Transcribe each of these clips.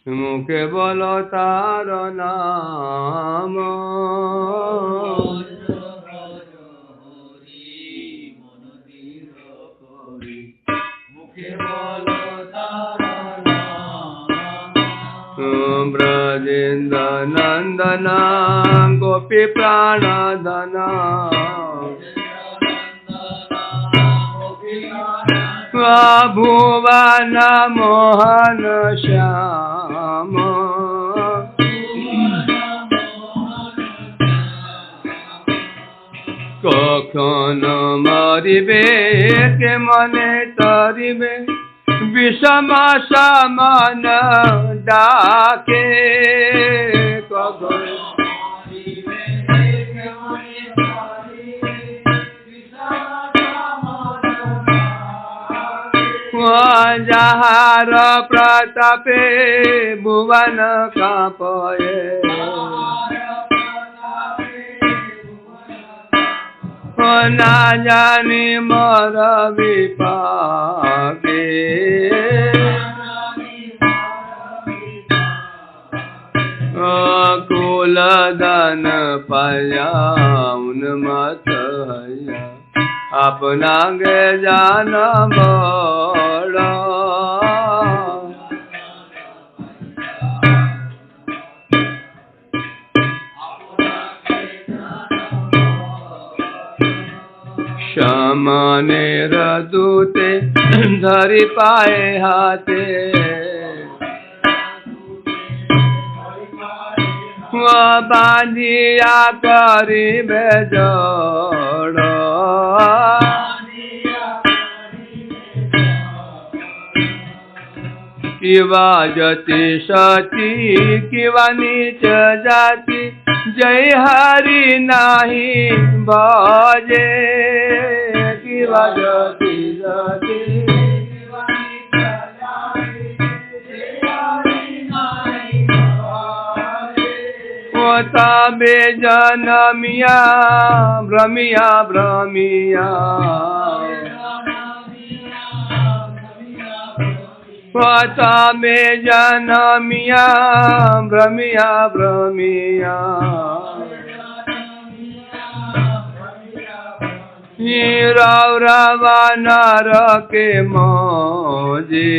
মুখে বলো তার নাম, ব্রজেন্দ্র নন্দন গোপী প্রাণধন, ভুवन মোহন শ্যাম, কখন মরিবে কে মনে তরিবে, বিষম সমান ডাকে, কখন যাহার প্রতাপে ভুবন কাঁপয়ে, না জানি মর বিপাকে, कुलधन पाया उन्मत हैया, अपना गे जान बड़ा, शमने रदूते धरि पाए हाथे, बांधिया करिबे जोड़, किवा जति सती किवा नीच जाति, जय हरि नाही भजे, किवा जति सती तबे जनमिया भ्रमिया भ्रमिया, तबे जनमिया भ्रमिया भ्रमिया, रौरव नर के मौजे,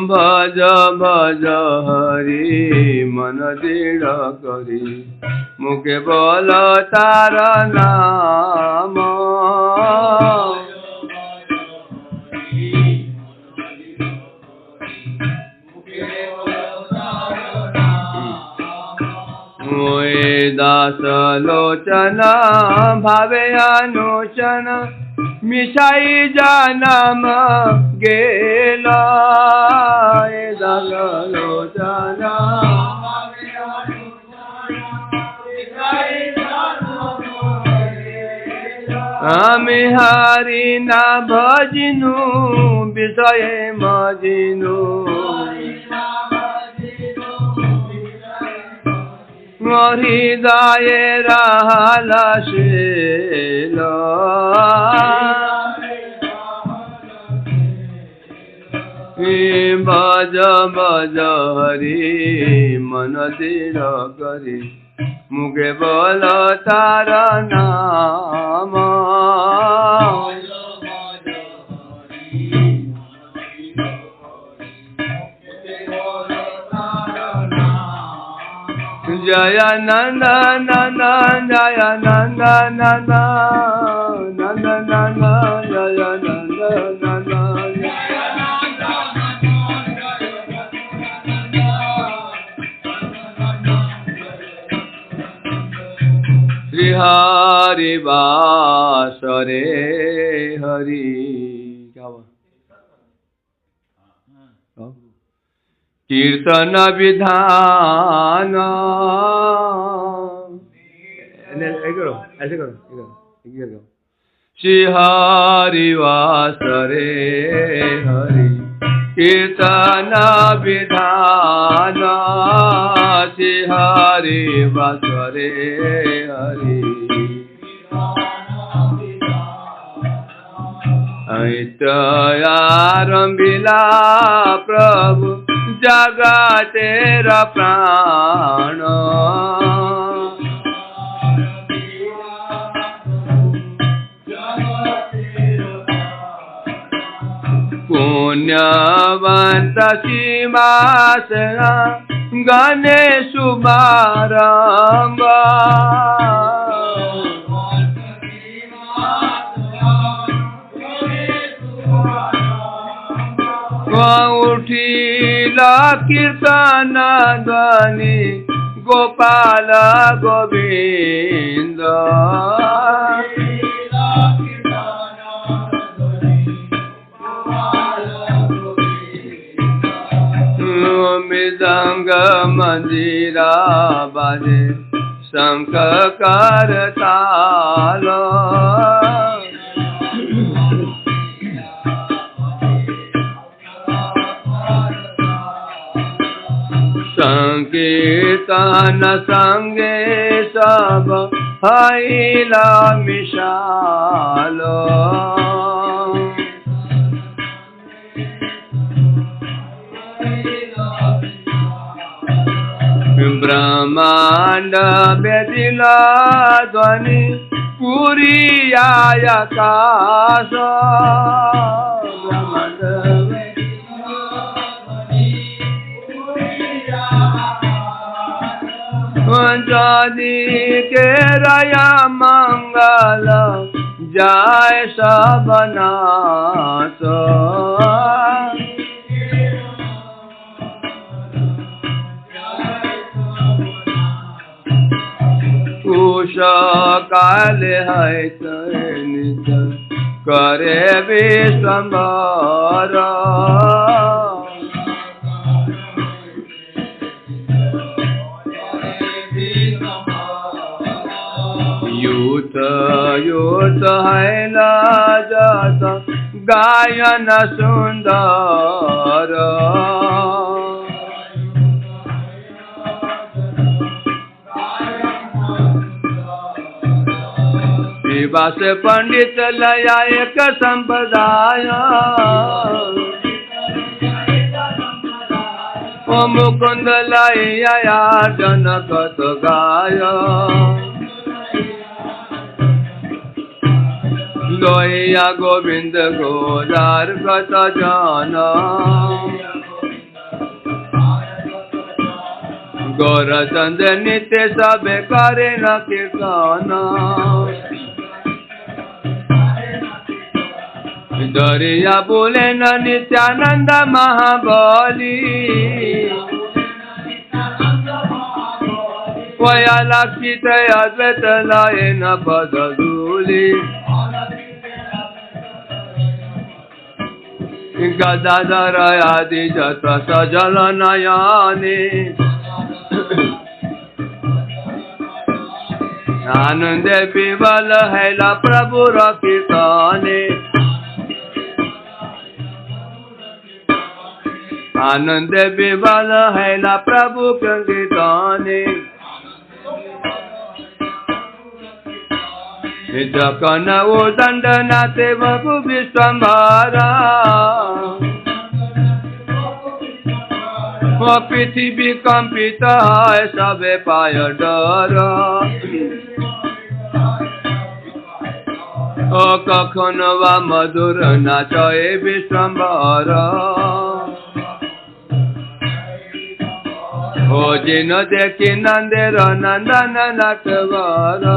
भज भज हरि मन दृढ़ करी, मुखे बोल तार नाम, मोए दास लोचन भावे अनुचन, मिशाई जानम गेला, दास लोचन आमी हरि ना भजिनु विषय मजिनु, हृदय रहल शील, भज भज हरि मन दृढ़ करी, मुखे बोल तार नाम, जय नंद नंद जय नंद नंद नंद नंद जय नंद नंद, श्री हरि वासरे हरि, क्या कीर्तन विधान, ऐसे करो श्री हरि वासरे हरि, कीर्तन विधान, श्री हरि वासरे हरि। नित्य आरंभिला प्रभु जगतेर प्राण पुण्यवंत सीमास गणेश शुभारंभ उठिला कीर्तन ध्वनि गोपाल गोविंद मृदंग मंदिरा बाजे शंख करताल संकीर्तन संगे सब हैला मिशाल ब्रह्मांड व्यतिला ध्वनि पूरी आकाश जदि के रया मंगल जाय सबनाश उष काल है नित करे विश्वम्भर यूत हैला जत गायन सुंदर शिवा से पंडित लया एक संप्रदाय ओ मुकुंद लया जनकत गाय लोहिया गोविंद गोदार कत जन गौरचंद नित्य सब करे न कीर्तन दरिया बोले न नित्यानंद महाबली वयाला चित अद्वैत लय न पदधूली गदाधर आदि जत सजल नयने आनंद विवल हैला प्रभु कीर्तने आनंद विवल हैला प्रभु कीर्तने जकन उदंड नाते बभु विश्वम्भरा पृथ्वी कंपित है सबे पाय डर कखन वा मधुर नाचए विश्वम्भर ओ जिन देखी नंदेर नंदन नटवर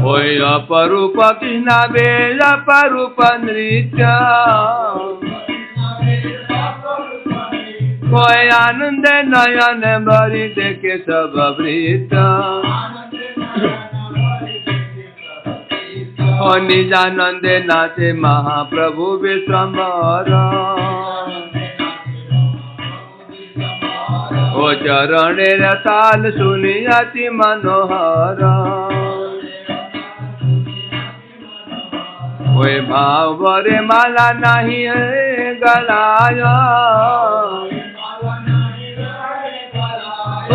ओय अपरूप कृष्ण बेल अपरूप नृत्य कोई आनंद नयन भरी देखे सब वृत्त ओ निजानंद नाचे महाप्रभु विश्वम्भर ओ चरणेर ताल सुनि अति मनोहर ओए भाव बरे माला नहीं है गलाया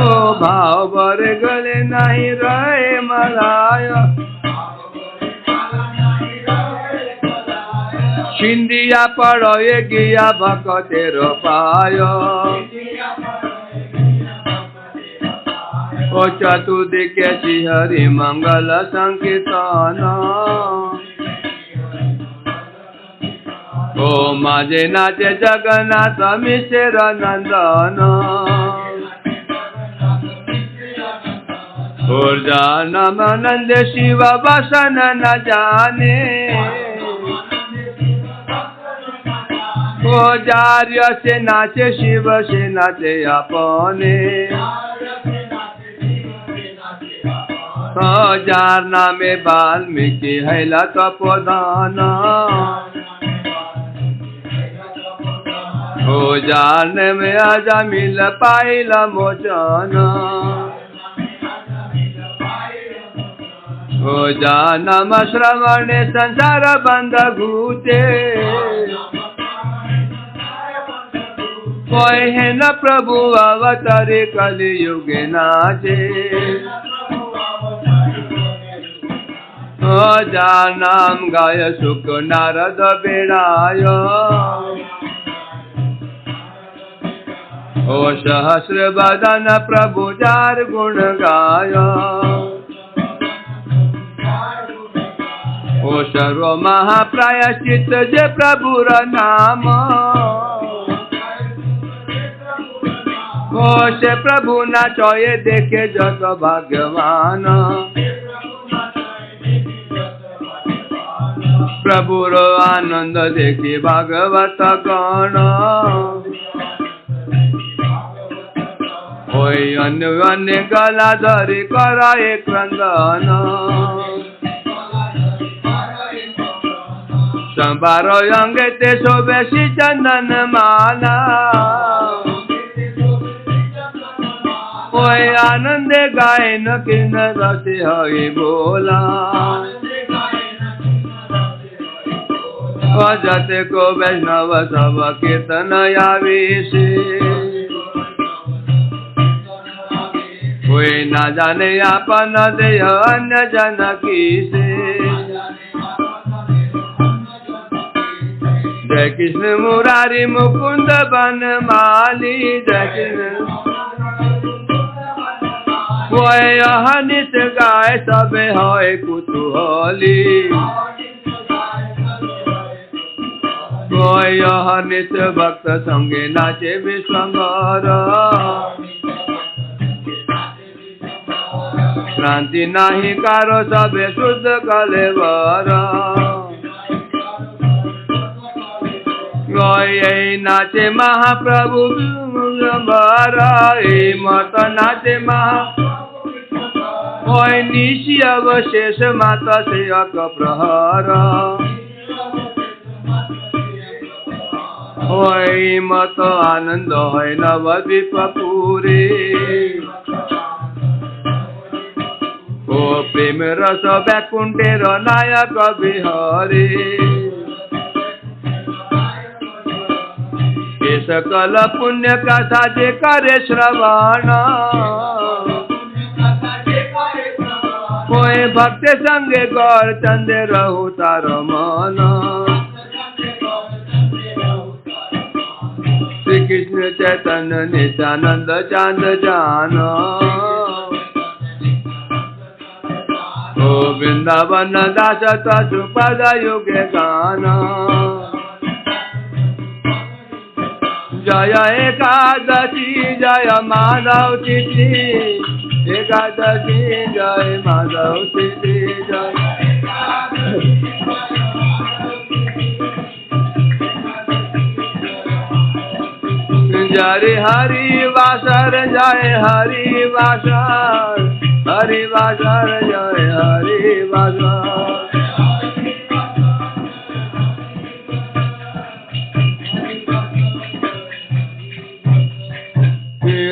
ओ भाव बरे गले नहीं रहे मलाया सिंधिया पड़े गिया भक्तेर पाय ओ चतुर्दिके श्रीहरि मंगल संकीर्तन ओ माजे नाचे जगन्नाथ मिश्र नंदन और जानम नंद शिव वसन न जाने ओ जार्य से नाचे शिव से नाचे अपने जार नामे वाल्मीकि हैला तपोधन ओ जार में अजमिल पाइल मोचन ओ जानम श्रवण संसार बंद घूटे कोई है न प्रभु अवतरे कलियुग नाचे जार नाम गाय सुख नारद बेड़ाय ओ सहस्र बदन प्रभु जार गुण गाय ओ सर्व महाप्रायश्चित जे प्रभुर नाम ओ से प्रभु नाचये देखे जत भाग्यवान प्रभुर आनंद देखी भागवत गण ओई अन्य अन्य गला धरी कराए क्रंदन संबार अंगे ते शोभे श्री चंदन माला ओई आनंद गायन किन रसे हरि बोला भजते को वैष्णव सब कीर्तन आवेशे कोई न जाने आपन देह अन्य जन की से जय कृष्ण मुरारी मुकुंद बनमाली जय कृष्ण कोई अहनित गाय सबे होए कुतूहली कोई अहनित भक्त संगे नाचे विश्वंभर क्रांति नाही कारो सबे शुद्ध कलेवर कोई नाचे महाप्रभु विश्वंभर मत नाचे महा कोई निशी अवशेष माता से अक प्रहर होय मत आनंद है नवद्वीप पूरे ओ प्रेम रस बैकुंठेर नायक बिहारे ये सकल पुण्य कथा जे करे श्रवण कोई भक्त संगे गौर चंदे रहु तार मन श्री कृष्ण चैतन्य नित्यानंद चांद जान ओ वृंदावन दास तजुपद युग गान जय एकादशी जय माधव तिथि एकादशी जय माधव तिथि जय जय हरि वासर जय हरि वासर हरि वासर जय हरि वासर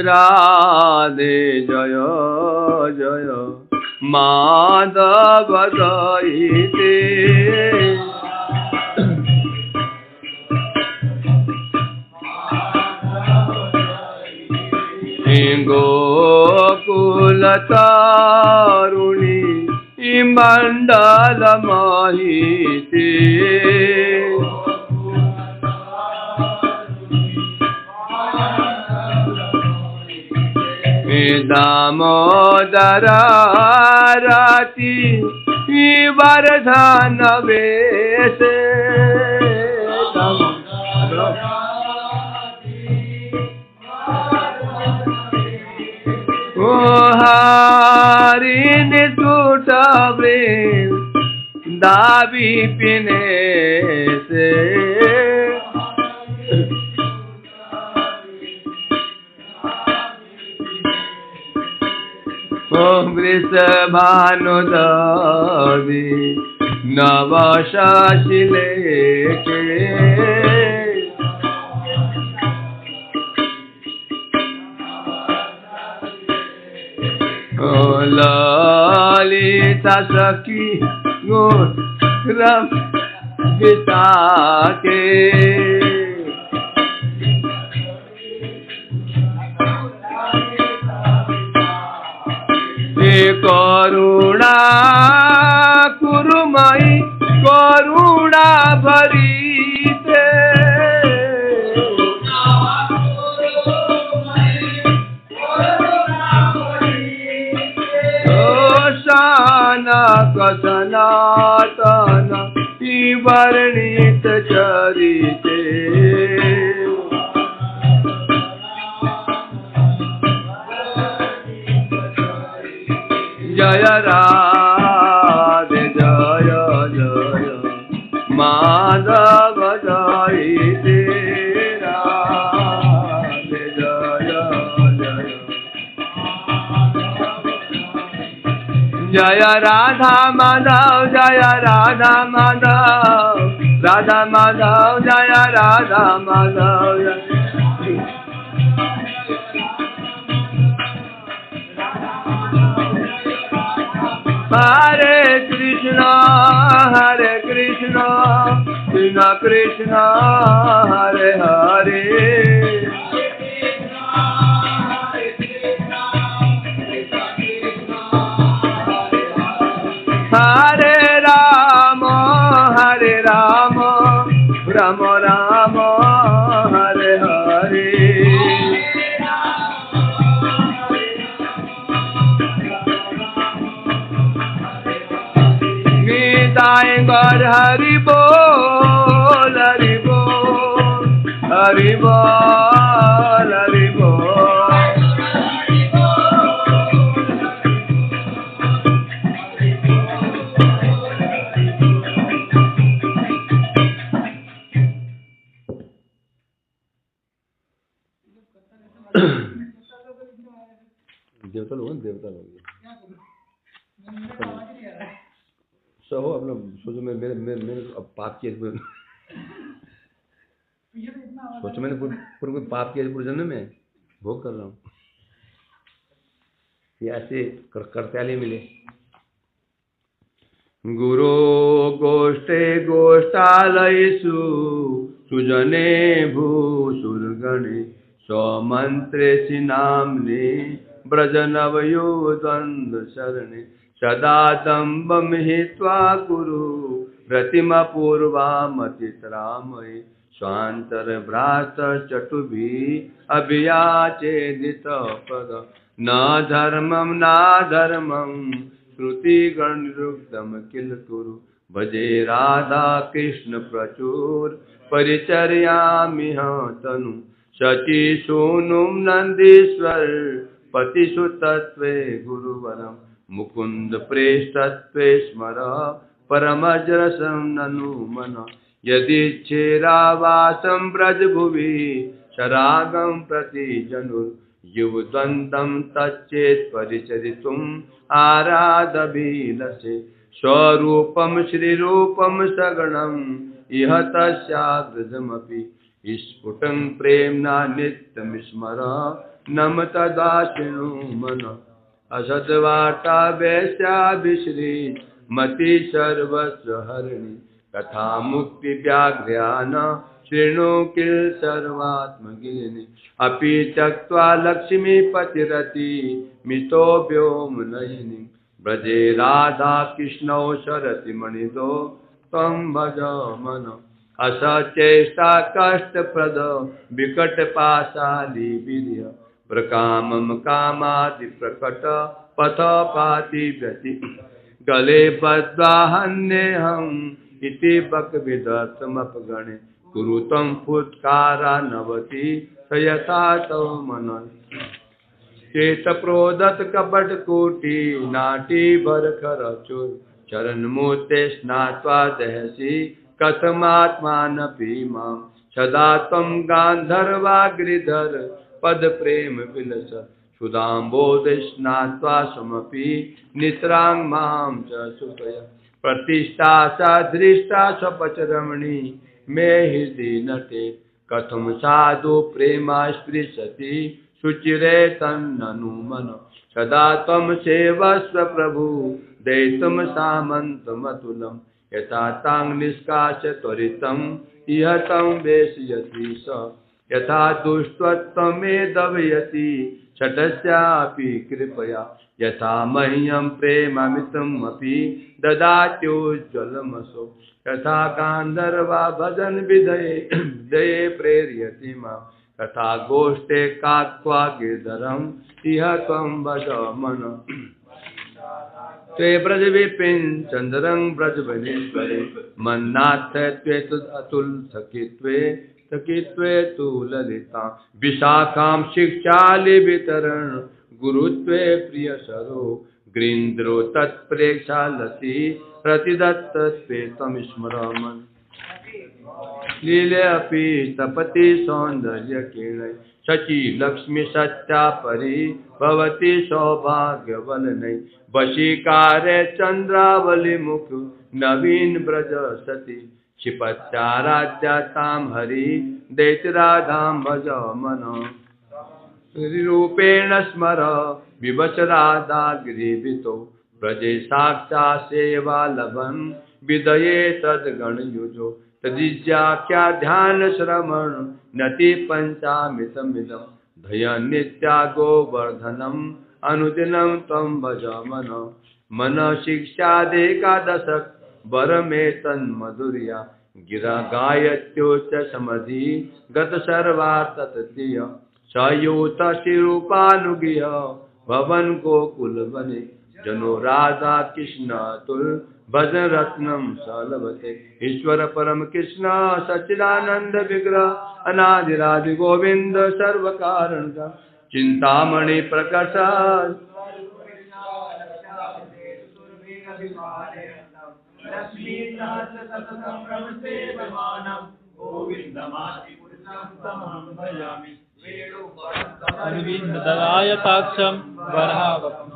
राधे जय जय माधव दयिते गोकुल तारुणी मंडल महिते दामोदर राती वर्धन वेश ओ हरि निष्ठुर दावी पिने से वृषभानुदावी नवशाशिले के ललिता सखी गोरम गीता के करुणा कुरुमयी करुणा भरीते शानक सनातन वर्णित चरिते जय राधे जय जय माधव जय राधे जय जय जय राधा माधव जय राधा माधव राधा माधव जय राधा माधव हरे कृष्णा कृष्ण कृष्ण हरे हरे हरे राम राम राम हरे हरे गीताएंगर हरि बोल हरि बोल हरि बोल हरि बोल देवता लोग सो हो अपना सोचो मेरे अब पाप किए सोचो मैंने पूरे पाप किए पूरे जन्म में भोग कर रहा हूँ ये ऐसे करत्याले मिले गुरु गोष्ठे गोष्ठालयसु सुजने भूसुरगणे स्वमंत्रे नाम्ने ब्रजनवयो द्वंद्व शरणे सदा दम्भं हित्वा कुरु प्रतिमा पूर्वामतितरामये स्वान्तरभ्रातश्चटुभिः अभियाचेदितः पद न धर्मं श्रुतिगणनिरुक्तं किल कुरु भजे राधा कृष्ण प्रचुर परिचर्यामिह तनु शची सूनुं नन्दीश्वर पतिसुतत्वे गुरुवरम् मुकुंद प्रेष्ठत्वे स्मर परमजरसं ननु मन यदि चेरावासं ब्रजभुवि शरागं प्रति जनुर युवद्वन्द्वं तच्चेत् परिचरितुम् आराधभिलषे स्वरूपं श्रीरूपं सगुणम् इह तस्याग्रजमपि स्फुटं प्रेम्णा नित्यं स्मर नम तदा शृणु मन असद्वार्ता वैश्याभिश्री मति सर्वस्व हरिणी तथा मुक्ति व्याघ्र्यान शृणु किल सर्वात्मगिनी अपि त्यक्त्वा लक्ष्मीपतिरति मितो व्योम नयिनी ब्रजे राधा कृष्णौ सरति मणिदो त्वं भज मन असचेष्टा कष्टप्रद विकट पाशाली वीर्य प्रकामम कामादि प्रकट पथ पाति व्यति गले बद्वाहन्येहम इति बकविदत्तमपगणे कुरुतं फुत्कारा नवति सयथा तव मन चेत प्रोदत कपट कोटि नाटी भरकर चुर चरण मोते स्नात्वा दहसी कथमात्मानपि मां सदा त्वं गान्धर्वाग्रिधर पद प्रेम विलस सुदाम्बोध स्नात्वा समपि नितरां मां च सुखय प्रतिष्ठा सा दृष्टा स्वपचरमणि मे हृदि नटे कथम साधु प्रेमा स्पृशति सुचिरे तन्ननु मन सदा त्वं सेवस्व प्रभु दैतम सामन्तमतुलं यथा तां निष्कास्य त्वरितं इह तं वेशयति स यथा दुष्टत्वमे दवयति षटस्यापि कृपया यथा मह्यं प्रेममितमपि ददात्योज्ज्वलमसो यथा गान्धर्वा भजन विधये दये प्रेरयति मां तथा गोष्ठे काक्वा गिरधरम इह त्वं भज मन त्वे ब्रज विपिन चंद्रं ब्रज वनेश्वरे मन्नाथ त्वे अतुल सखित्वे तु ललिता विशाखां शिक्षालि वितरण गुरुत्वे प्रिय सरो ग्रीन्द्रो तत्प्रेक्षालति प्रतिदत्तत्वे त्वं स्मरमन् लीले अपि तपति सौंदर्य केळै शची लक्ष्मी सत्या परि भवति सौभाग्यवलनै वशीकारे चंद्रावली मुख नवीन ब्रज सती क्षिपत्याराध्या तां हरि दैत्यराधां भज मन रूपेण स्मर विवच राधा गिरिभितो ब्रजे साक्षात् सेवा लभन् विदये तद्गणयुजो तदिज्याख्या ध्यान श्रवण नति पंचामितमिदं धय नित्या गोवर्धनम अनुदिनं त्वं भज मन मन शिक्षादेकादशक वरमे तन्मधुर्या गिरा गायत्योच्च समधि गत सर्वा तत्तीय सयूत शिरूपानुगिह भवन गोकुल बने जनो राधा कृष्ण तुल भजन रत्नम सलभते ईश्वर परम कृष्ण सच्चिदानंद विग्रह अनादिरादि गोविंद सर्व कारण चिंतामणि प्रकट अरविंददलायताक्षं वराहवपुः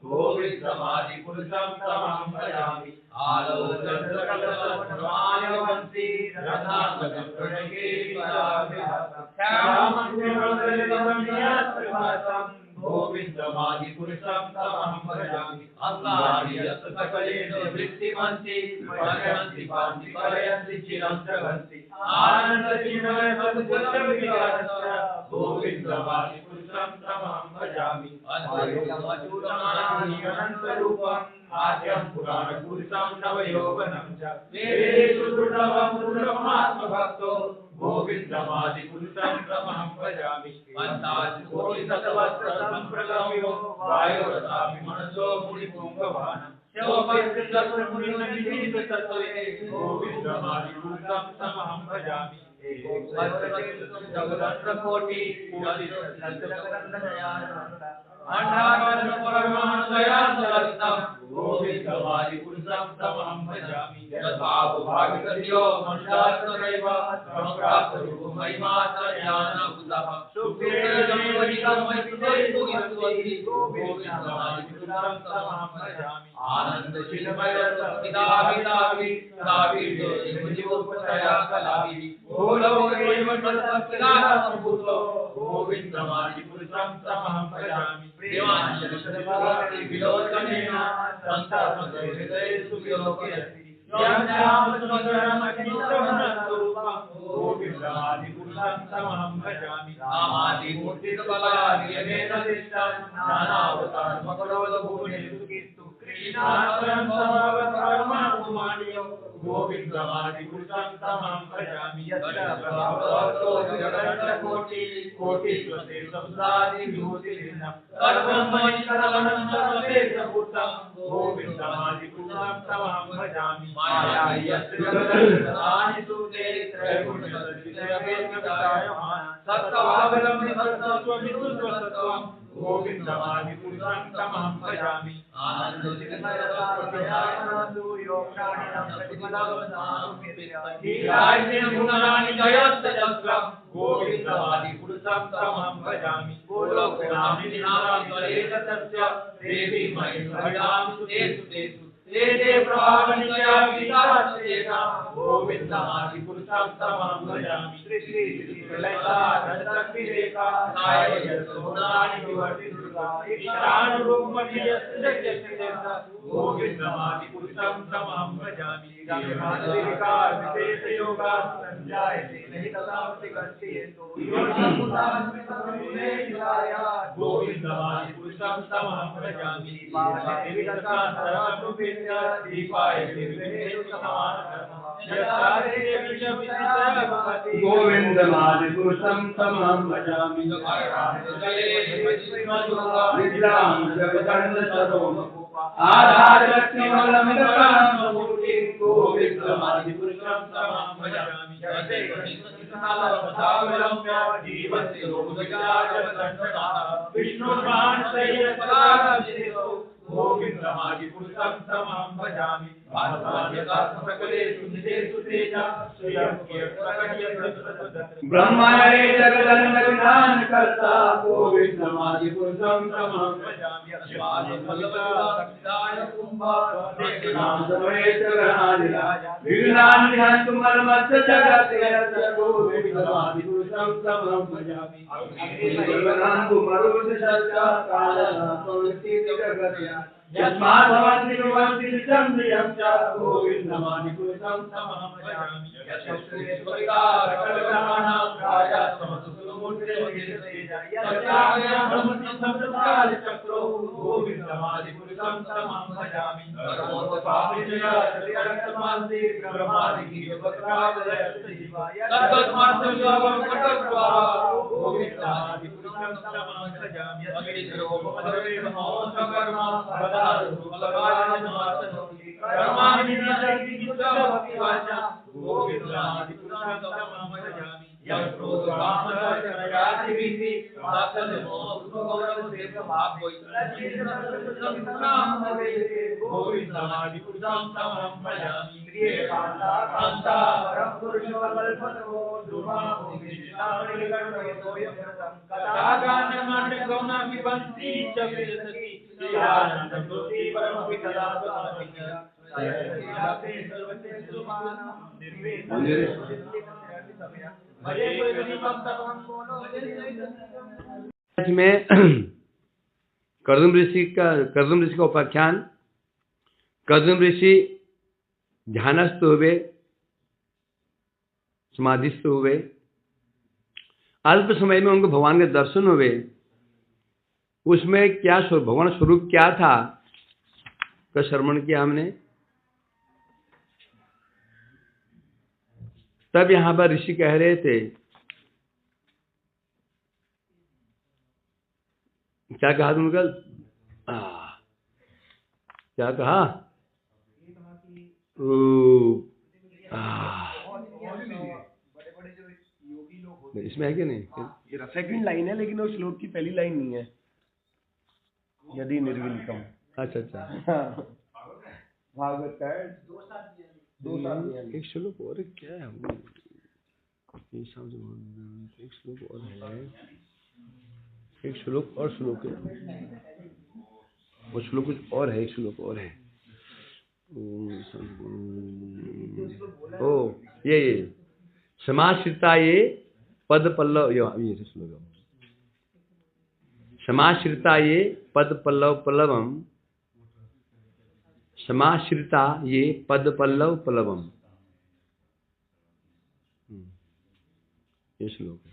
गोविंदमादिपुरुषं तमहं भजामि आलोचनकलशप्रमाणवन्ति गोविंदमादिपुरुषं तमहं भजामि अंगानि यत् सकलेन वृत्तिमन्ति परयन्ति पान्ति परयन्ति चिरं जगन्ति आनन्दचिन्मय सद्गुणविकारस्य गोविंदमादिपुरुषं तमहं भजामि अनन्तरूपम् आद्यं पुराणपुरुषं नवयौवनं च वेदेषु दुर्लभं दुर्लभमात्मभक्तो गोविंदमादिपुरुषं तमहं भजामि पञ्चाशत्कोटिशतवस्त्रसम्प्रगम्यो वायोरसामि मनसो मुनिपुङ्गवान् गोविंदमादिपुरुषं तमहं भजामि जगदन्त्रकोटि गोविंदमादिपुरुषं तमहं भजामि यद्भावभावितयो मनुष्यात्मनैव महिमा ज्ञानभूतः गोविंदमादिपुरुषं तमहं भजामि आनन्दचिन्मय सच्चिदाभिताभि गोविंदमादिपुरुषं तमहं भजामि विलोचनेन संसारहृदयेषु विलोकयति गोविंदमादिपुरुषं तमहं भजामि नामादिमूर्तिबलादियमेन दिष्टं नानावतारमकरोदभुवनेषु कृष्णात्मनं समावतारमानुमानियो गोविन्दमादिपुरुषं तमहं भजामि यत्र प्रभावतो जगदन्तकोटि कोटिस्वते संसारिविभूतिर्न सर्वमयि सर्वदेशभूतं गोविन्दमादिपुरुषं तमहं भजामि माया यस्य जगदन्तकानि सुते त्रैगुण्यसद्विषयवेदविदायमान सत्त्वावलम्बि सत्त्वमिदुर्वसत्त्वं गोविन्दमादिपुरुषं तमहं भजामि आनन्दचिन्मयसत्त्वज्ञानसु योगानिनं प्रतिफलवदानुमित्यादिगुणानि जयस्तजस्रं गोविन्दमादिपुरुषं तमहं भजामि गोलोकनामिनिनामितस्य देवी महेश्वर्यां सुतेषु तेषु ते प्रभावनित्या गीतास्तेषा गोविन्दमादिपुरुषं तमहं भजामि श्री श्री श्री ललिता रजतविरेका नायकसोनानि विवर्ति दुर्गा ईशानरूपमधियस्तेषा गोविन्दमादिपुरुषं तमहं भजामि जगन्नाथविका विशेषयोगा संजायते नहि तथा प्रतिगच्छेतो गोविन्दमादिपुरुषं तमहं भजामि विगता सर्वरूपेण दीपाय निर्विघ्नेषु समानकर्म गोविन्दमादिपुरुषं तमहं भजामि विद्यां जगदण्डसरोम आधारलक्ष्मीमलमिदकाममूर्तिं गोविन्दमादिपुरुषं तमहं भजामि जगते कृष्णकालवधावलम्ब्य जीवस्य लोकविचारदण्डना विष्णुर्मानसैयत्पदारविशेषो गोविन्दमादिपुरुषं तमहं भजामि ब्रह्मणे जगदन्नविधानकर्ता गोविन्दमादिपुरुषं तमहं भजामि गोविन्दमादिपुरुषं तमहं भजामि यस्मात् भवन्ति भवन्ति नित्यं च गोविन्दमादिपुरुषं तमहं भजामि यशस्वेश्वरिकारकलकलमाना राजासमसुतमुद्रेजयचक्रो गोविन्दमादिपुरुषं तमहं भजामि सर्वोपपापविजयाचर्यरक्तमान्ति गोविन्दमादिपुरुषं तमहं भजामि गोविन्दमादिपुरुषं तमहं भजामि गोविन्दमादिपुरुषं तमहं भजामि में कर्दम ऋषि का उपाख्यान। कर्दम ऋषि ध्यानस्थ हुए, समाधिस्थ हुए, अल्प समय में उनको भगवान के दर्शन हुए। उसमें क्या भगवान स्वरूप क्या था का श्रवण किया हमने। तब यहां पर ऋषि कह रहे थे, क्या कहा तुम कल? क्या कहा? इसमें है कि नहीं? ये सेकंड लाइन है, लेकिन वो श्लोक की पहली लाइन नहीं है। यदि निर्विलकम। अच्छा अच्छा। भागवत का एक श्लोक और क्या है? एक श्लोक और है, एक श्लोक और श्लोक है, वो श्लोक कुछ और है, एक श्लोक और है। ओ ये समाश्रिता ये पद पल्लव, ये श्लोक समाश्रिता ये पद पल्लव पल्लवम, समाश्रिता ये पद पल्लव पल्लवम, ये श्लोक है।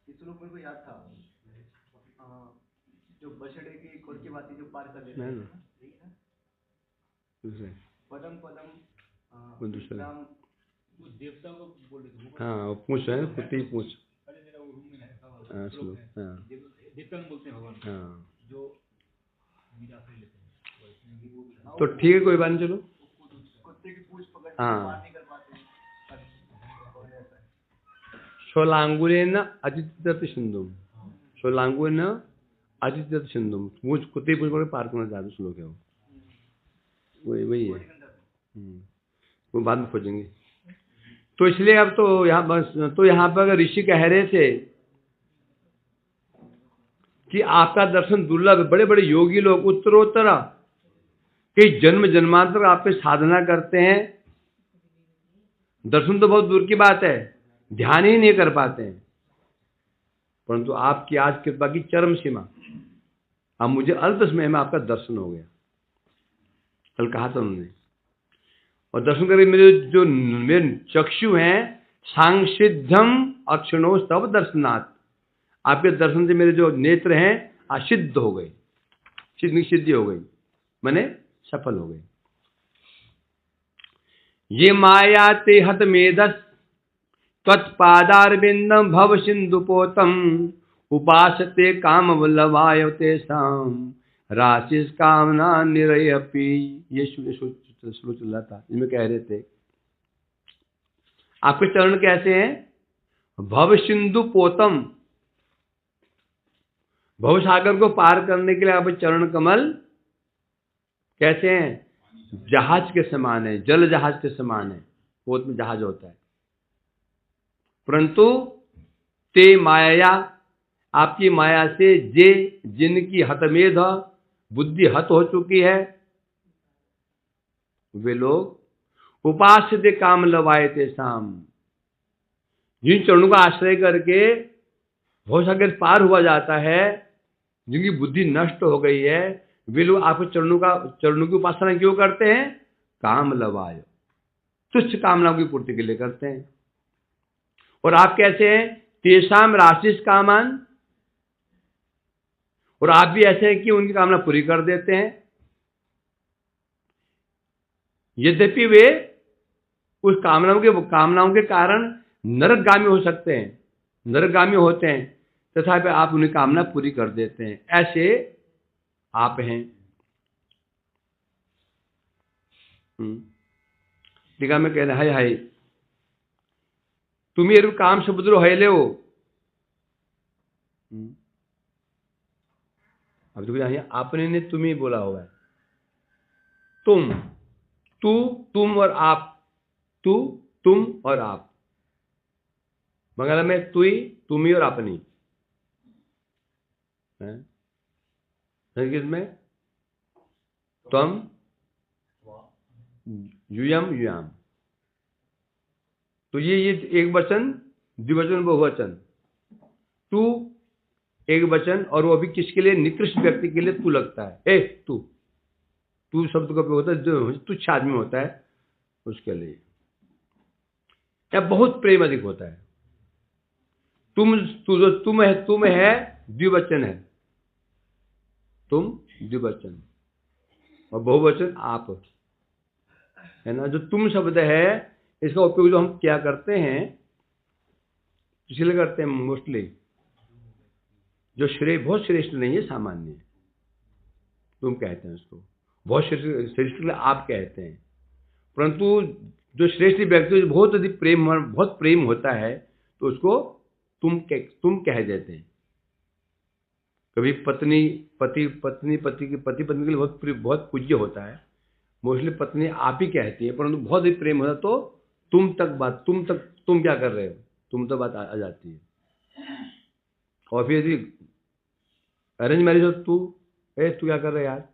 इस श्लोक मेरे को याद था, जो बछड़े की खोल की बातें जो पार कर लेते हैं। दूसरे पदम पदम वो दूसरा देवता को बोल रहे थे वो। हाँ वो पूछ है कुत्ते की पूछ। अरे मेरा वो रूम में है हाँ श्लोक श्लोक है। हाँ देवता को बोलते हैं भगवान को, हाँ जो मीरा से लेते हैं वैसे ही वो भी है। तो ठीक है कोई बात नहीं चलो। कुत्ते की पूंछ पकड़ के हाँ। पार नहीं कर पाते हैं। स्वलांगुलेन अतिथ्यत सिंधुम, स्वलांगुलेन अतिथ्यत सिंधुम, पूछ कुत्ते की पूछ पकड़ के पार करना चाहते श्लोक है वो, वही है। वो बाद में खोजेंगे। तो इसलिए अब तो यहाँ बस तो यहाँ पर अगर ऋषि कह रहे थे कि आपका दर्शन दुर्लभ है, बड़े बड़े योगी लोग उत्तरोत्तर कई जन्म जन्मांतर आप पे साधना करते हैं, दर्शन तो बहुत दूर की बात है, ध्यान ही नहीं कर पाते हैं, परंतु आपकी आज कृपा की चरम सीमा, अब मुझे अल्प समय में आपका दर्शन हो गया। कल कहा था उन्होंने, और दर्शन करके मेरे चक्षु हैं सांसिध्यम अक्षणो स्तव दर्शनात्, आपके दर्शन से मेरे जो नेत्र हैं असिद्ध हो गए, सिद्धि हो गई, मैंने सफल हो गए। ये माया ते हत मेधस त्वत्पादारविंदम भव सिंधुपोतम उपासते काम वल्लभाय तेषाम राशिस कामना निरयपि। ये श्लोक चल रहा था, इसमें कह रहे थे आपके चरण कैसे हैं, भव सिंधु पोतम, भव सागर को पार करने के लिए आपके चरण कमल कैसे हैं, जहाज के समान है, जल जहाज के समान है, पोत में जहाज होता है, परंतु ते माया, आपकी माया से जे जिनकी हतमेध बुद्धि हत हो चुकी है, वे लोग उपास्य काम लवाए थे शाम, जिन चरणों का आश्रय करके भवसागर पार हुआ जाता है, जिनकी बुद्धि नष्ट हो गई है, वे लोग आपके चरणों की उपासना क्यों करते हैं, काम लवाय, तुच्छ कामनाओं की पूर्ति के लिए करते हैं। और आप कैसे हैं, तेषाम राशिस कामान, और आप भी ऐसे हैं कि उनकी कामना पूरी कर देते हैं, यद्यपि वे उस कामनाओं के कारण नरकगामी हो सकते हैं, नरकगामी होते हैं, तथापि आप उन्हें कामना पूरी कर देते हैं, ऐसे आप हैं। टीका में कहना है हाय तुम्हें रू काम समुद्र है ले हो। अब देखो यहाँ आपने ने तुम्हें बोला हुआ है, तुम, तू, तुम और आप, तू, तुम और आप, बंगाला में तुई, तुम्ही और अपनी, संस्कृत में त्वम, युयम युयाम। तो ये एक वचन, द्विवचन, बहुवचन, तू एक वचन, और वो भी किसके लिए, निकृष्ट व्यक्ति के लिए तू लगता है, ए तू, तू शब्द का उपयोग होता है जो तुच्छ आदमी होता है उसके लिए, या बहुत प्रेम अधिक होता है। तुम है द्विवचन है, तुम द्विवचन, और बहुवचन आप है ना। जो तुम शब्द है इसका उपयोग जो हम क्या करते हैं, इसलिए करते हैं मोस्टली, जो बहुत श्रेष्ठ नहीं है, सामान्य है, तुम कहते हैं उसको, बहुत श्रेष्ठ आप कहते हैं, परंतु जो श्रेष्ठ व्यक्ति बहुत अधिक बहुत प्रेम होता है तो उसको तुम कह देते हैं। कभी पति पत्नी के लिए बहुत पूज्य होता है, मोस्टली पत्नी आप ही कहती है, परंतु बहुत ही प्रेम होता तो तुम क्या कर रहे हो, तुम तो बात आ जाती है। और फिर यदि अरेंज मैरिज हो, तू क्या कर रहा है यार,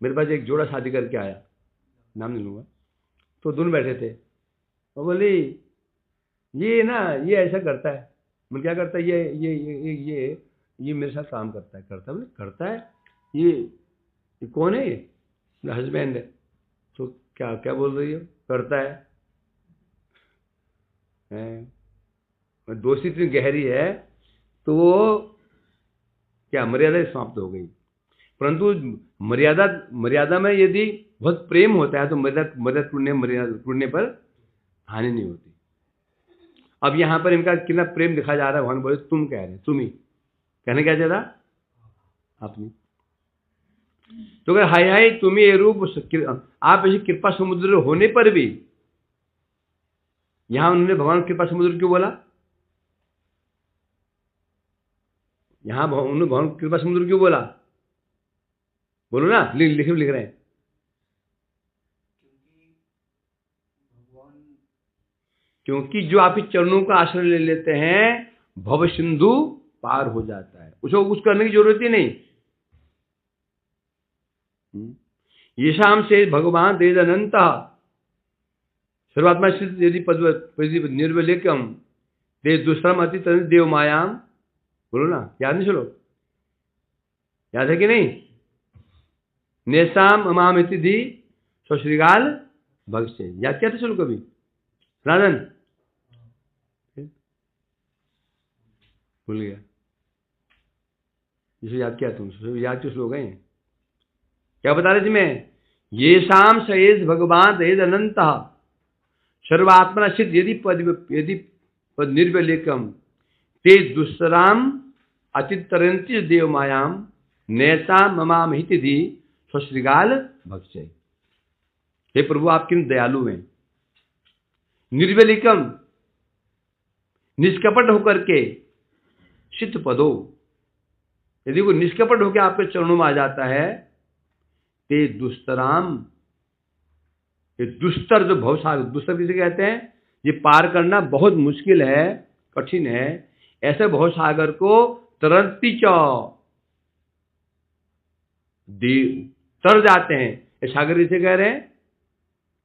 मेरे पास एक जोड़ा शादी करके आया, नाम नहीं लूंगा, तो दोनों बैठे थे, और बोली ये ना ये ऐसा करता है, मैं क्या करता है, ये मेरे साथ काम करता है, ये कौन है, ये हस्बैंड है। तो क्या बोल रही हो, करता है, दोस्ती इतनी गहरी है तो वो क्या मर्यादा समाप्त हो गई। परंतु मर्यादा में यदि बहुत प्रेम होता है तो मदद टूटने पर हानि नहीं होती। अब यहाँ पर इनका कितना प्रेम दिखा जा रहा है, भगवान बोले तुम कह रहे हैं, तुम ही कहने क्या चाहता अपनी। तो अगर हाय हाय तुम ये रूप, आप ऐसी कृपा समुद्र होने पर भी, यहां उन्होंने भगवान कृपा समुद्र क्यों बोला? यहां उन्होंने भगवान कृपा समुद्र क्यों बोला? बोलो ना, लिख रहे हैं। क्योंकि जो आपके चरणों का आश्रय ले लेते हैं भव सिंधु पार हो जाता है, उसको कुछ करने की जरूरत ही नहीं। ये शाम से भगवान देद अनंत सर्वात्मा स्थित यदि पद निर्वलेकम दे दुष्टम अति देव मायाम। बोलो ना, याद नहीं? चलो, याद है कि नहीं? नेसाम अमामिति दी स्वश्रीगाल भगसे, याद क्या था? चलो कभी राजन भूल गया, जिसे याद किया तुम, याद कुछ लोग हैं। क्या बता रहे थे मैं? ये शाम सहेज भगवान दहेज अनंत सर्वात्मना सिद्ध यदि पद निर्वलेकम ते दुष्टराम अतितरंति देव मायाम नैसा ममाम हिति स्वश्रीगाल भक्षय। हे प्रभु, आप किन दयालु हैं। निर्वलिकम, निष्कपट होकर के, सिद्ध पदो, यदि वो निष्कपट होकर आपके चरणों में आ जाता है, ते दुस्तराम, ये दुस्तर जो भवसागर, दुस्तर किसे कहते हैं? ये पार करना बहुत मुश्किल है, कठिन है। ऐसे भवसागर को तरंती तर जाते हैं। ये सागर इसे कह रहे हैं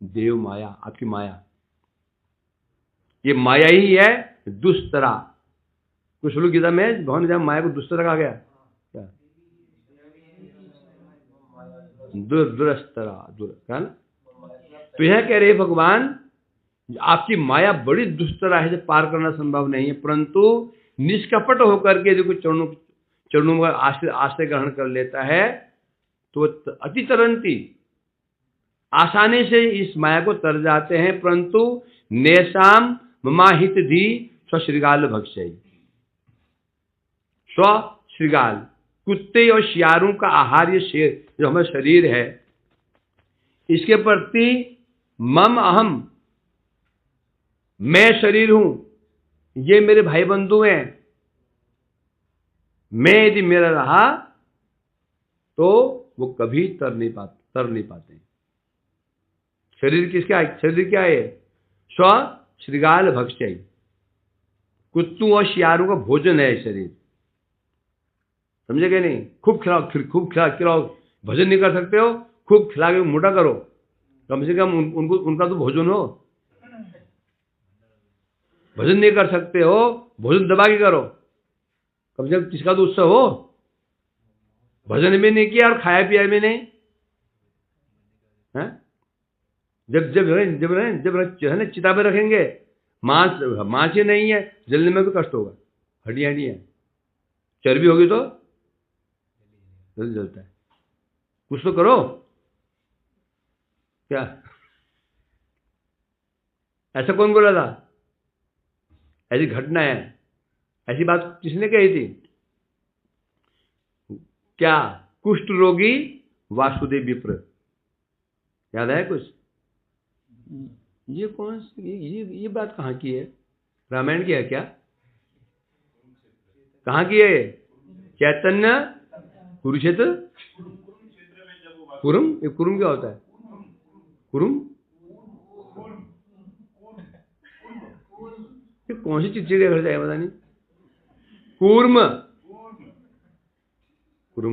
देव माया, आपकी माया। ये माया ही है दुस्तरा। कुछ लोग गीता में भगवान ने माया को दुस्तरा कहा गया, क्या? दुरस्तरा, क्या ना? तो यह कह रहे भगवान, आपकी माया बड़ी दुस्तरा है, जो पार करना संभव नहीं है, परंतु निष्कपट होकर के जो चरणों में आश्रय ग्रहण कर लेता है तो अति तरंती, आसानी से इस माया को तर जाते हैं। परंतु नेशाम ममाहित धी स्वश्रीगाल भक्षय। स्वश्रीगाल, कुत्ते और शियारों का आहार, ये शेर जो हमारा शरीर है, इसके प्रति मम अहम, मैं शरीर हूं, ये मेरे भाई बंधु हैं, मैं यदि मेरा रहा तो वो कभी तर नहीं पाते। शरीर किसका? शरीर क्या है? स्व श्रीगाल भक्षय, कुत्तों और शियारों का भोजन है शरीर। समझे क्या नहीं? खूब खिलाओ, भोजन नहीं कर सकते हो, खूब खिला के मोटा करो, कम से कम उनका तो भोजन हो। भोजन नहीं कर सकते हो, भोजन दबा के करो, कम से कम किसका तो उत्सव हो। भोजन भी नहीं किया और खाया पिया भी नहीं है? जब है ना चिता में रखेंगे, मांस ही नहीं है, जलने में भी कष्ट होगा, हड्डियां है, चर्बी होगी तो जल्दी जलता है। कुछ तो करो, क्या? ऐसा कौन बोला था? ऐसी घटना है, ऐसी बात किसने कही थी? क्या? कुष्ठ रोगी वासुदेव विप्र, याद है कुछ? ये कौन ये बात कहाँ की है? रामायण की है क्या? कहाँ की है? चैतन्य कुरुक्षेत्र, कुरुम। ये कुरुम क्या होता है? कुरुम ये कौन सी चिड़चिड़िया घर जाए पता नहीं। कूर्म,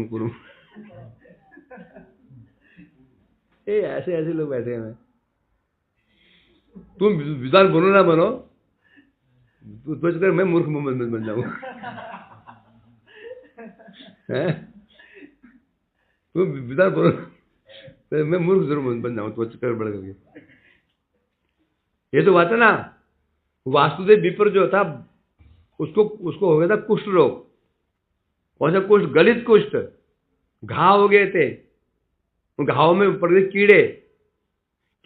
कुरुम। ये ऐसे लोग बैठे हैं। तुम विद्वान बनो ना बनो, मैं मूर्ख बन जाऊं। तुम विद्वान बनो, मैं मूर्ख जरूर बन जाऊं, तो चक्कर बढ़ करके। ये तो बात है ना, वासुदेव विप्र जो था, उसको हो गया था कुष्ठ रोग। कौन सा कुष्ठ? गलित कुष्ठ, घाव हो गए थे, उन घावों में पड़ गए कीड़े,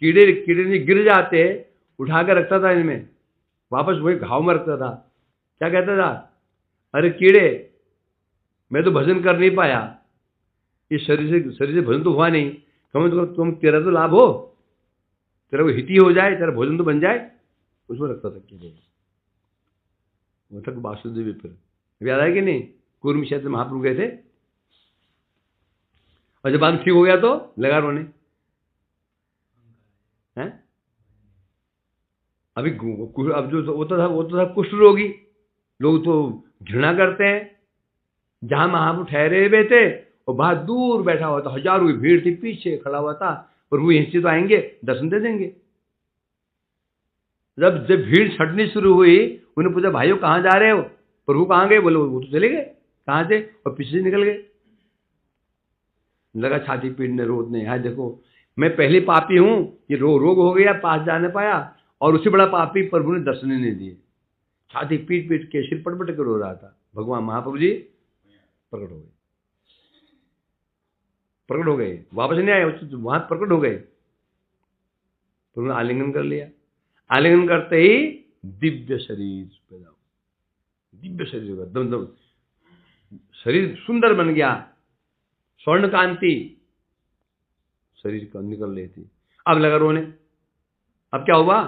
कीड़े नहीं गिर जाते, उठा कर रखता था इनमें, वापस वही घाव में रखता था। क्या कहता था, अरे कीड़े, मैं तो भजन कर नहीं पाया, इस शरीर से भजन तो हुआ नहीं, तुम तेरा तो लाभ हो, तेरा को हिती हो जाए, तेरा भोजन तो बन जाए, उसमें रखता था कीड़े। वो तक वासुदेव फिर याद है कि नहीं, कुर्म क्षेत्र महाप्रभु गए थे, और जब बात ठीक हो गया तो लगा रोने हैं। अभी अब जो वो तो था कुष्ठ रोगी, लोग तो घृणा करते हैं। जहां महाप्रभु ठहरे हुए थे और बाहर दूर बैठा हुआ था, हजारों की भीड़ थी, पीछे खड़ा हुआ था, प्रभु यहीं से तो आएंगे, दर्शन दे देंगे। जब भीड़ छटनी शुरू हुई, उन्हें पूछा, भाइयों कहाँ जा रहे हो, प्रभु कहाँ गए, बोले वो तो चले गए, कहाँ से, और पीछे से निकल गए। लगा छाती पीटने रोने, हाँ देखो मैं पहले पापी हूं, ये रोग हो गया, पास जाने पाया, और उससे बड़ा पापी प्रभु ने दर्शन नहीं दिए। छाती पीट पीट के सिर पट कर रो रहा था। भगवान महाप्रभु जी प्रकट हो गए, वापस नहीं आए, वहां प्रकट हो गए। प्रभु ने आलिंगन कर लिया, आलिंगन करते ही दिव्य शरीर पैदा हुआ, दिव्य शरीर होगा, दम शरीर सुंदर बन गया, स्वर्ण कांति शरीर का निकल रही थी। अब लगा रोने, अब क्या हुआ,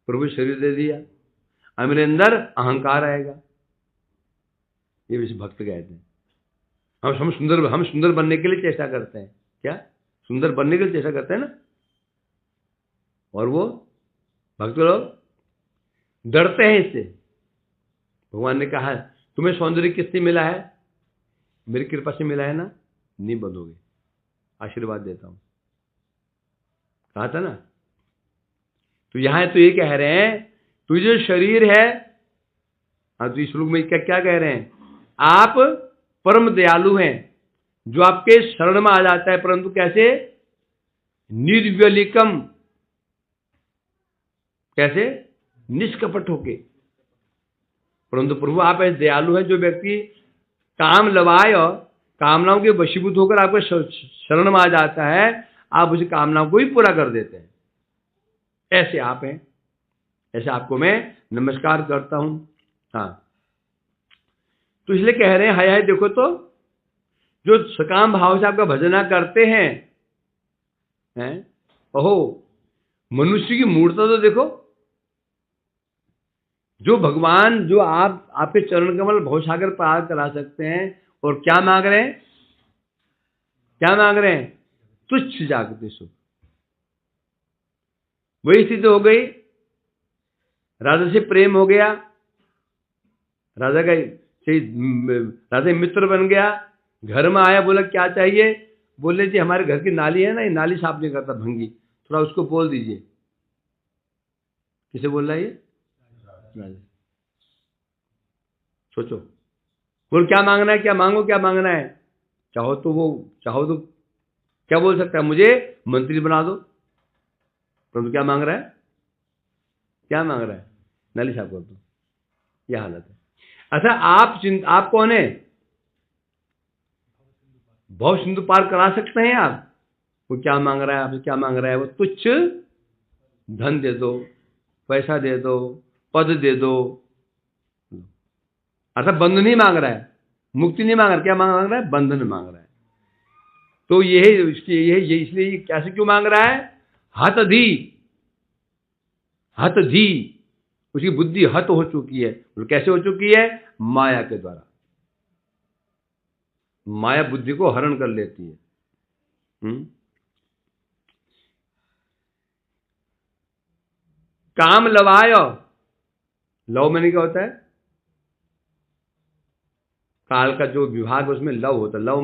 प्रभु शरीर दे दिया, अब मेरे अंदर अहंकार आएगा। ये विश्व भक्त कहते हैं, हम सुंदर बनने के लिए चेष्टा करते हैं, क्या सुंदर बनने के लिए चेष्टा करते हैं ना, और वो भक्त लोग डरते हैं इससे। भगवान ने कहा, तुम्हें सौंदर्य किससे मिला है, मेरी कृपा से मिला है ना, नहीं बदलोगे, आशीर्वाद देता हूं, कहा था ना। तो यहां तो ये कह रहे हैं, तू जो शरीर है, हाँ तो इस श्लोक में क्या कह रहे हैं, आप परम दयालु हैं, जो आपके शरण में आ जाता है, परंतु कैसे, निर्व्यलिकम, कैसे, निष्कपट होके। परंतु प्रभु आप ऐसे दयालु हैं, जो व्यक्ति काम लवाय और कामनाओं के वशीभूत होकर आपके शरण में आ जाता है, आप उसी कामनाओं को ही पूरा कर देते हैं। ऐसे आप हैं, ऐसे आपको मैं नमस्कार करता हूं। हाँ, तो इसलिए कह रहे हैं, हाय देखो तो, जो सकाम भाव से आपका भजना करते हैं, ओहो मनुष्य की मूर्ता तो देखो, जो भगवान, जो आपके चरण कमल भवसागर पार करा सकते हैं, और क्या मांग रहे हैं, क्या मांग रहे हैं, तुच्छ जागते सुख। वही स्थिति हो गई, राजा से प्रेम हो गया, राजा मित्र बन गया, घर में आया, बोला क्या चाहिए, बोले जी हमारे घर की नाली है ना, ये नाली साफ नहीं करता भंगी, थोड़ा उसको बोल दीजिए। किसे बोल रहा है ये, राजा। सोचो, बोल क्या मांगना है, क्या मांगो, क्या मांगना है, चाहो तो क्या बोल सकता है, मुझे मंत्री बना दो, परंतु क्या मांग रहा है, क्या मांग रहा है, नाली साफ कर दो। यह हालत है। अच्छा, आप कौन है, भव सिंधु पार करा सकते हैं आप। वो क्या मांग रहा है, आपसे क्या मांग रहा है, वो तुच्छ धन दे दो, पैसा दे दो, पद दे दो, अर्थात बंधन नहीं मांग रहा है, मुक्ति नहीं मांग रहा, क्या मांग रहा है, बंधन मांग रहा है। तो ये इसलिए कैसे क्यों मांग रहा है, हत धी, उसकी बुद्धि हत हो चुकी है। कैसे हो चुकी है, माया के द्वारा, माया बुद्धि को हरण कर लेती है। काम लवाय, लव मैंने क्या होता है, काल का जो विभाग उसमें लव होता है, लव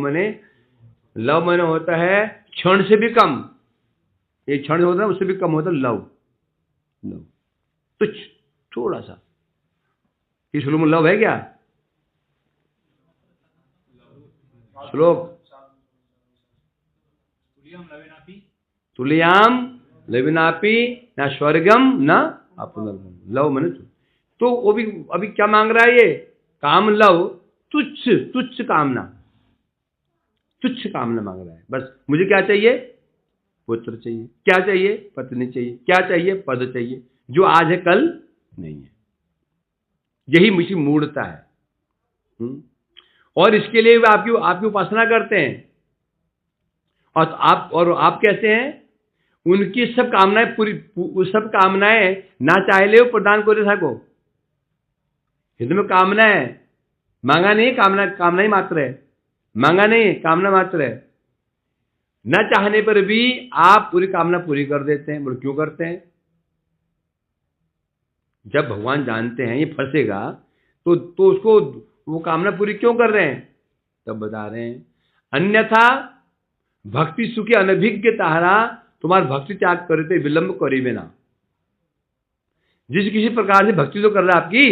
मैंने होता है क्षण से भी कम, एक क्षण होता है उससे भी कम होता है लव तुच्छ, थोड़ा सा। इस श्लोक में लव है क्या, श्लोक, तुल्याम लविनापी न स्वर्गम न अपनर्गम, लव मैंने तो वो भी अभी क्या मांग रहा है, ये काम लव, तुच्छ कामना, तुच्छ कामना मांग रहा है। बस मुझे क्या चाहिए? पुत्र चाहिए। क्या चाहिए? पत्नी चाहिए। क्या चाहिए? पद चाहिए, जो आज है कल नहीं है। यही मुझे मूढ़ता है। और इसके लिए वे आपकी उपासना करते हैं, और आप कहते हैं उनकी सब कामनाएं सब कामनाएं ना चाहे ले प्रदान करे था को। हिंदू में कामना है, मांगा नहीं, कामना ही मात्र है, मांगा नहीं, कामना मात्र है। न चाहने पर भी आप पूरी कामना पूरी कर देते हैं। बोले क्यों करते हैं? जब भगवान जानते हैं ये फंसेगा तो उसको वो कामना पूरी क्यों कर रहे हैं? तब बता रहे हैं, अन्यथा भक्ति सुखी अनभिज्ञ तारा, तुम्हारा भक्ति त्याग करे थे विलंब करीबे ना। जिस किसी प्रकार से भक्ति तो कर रहा है आपकी,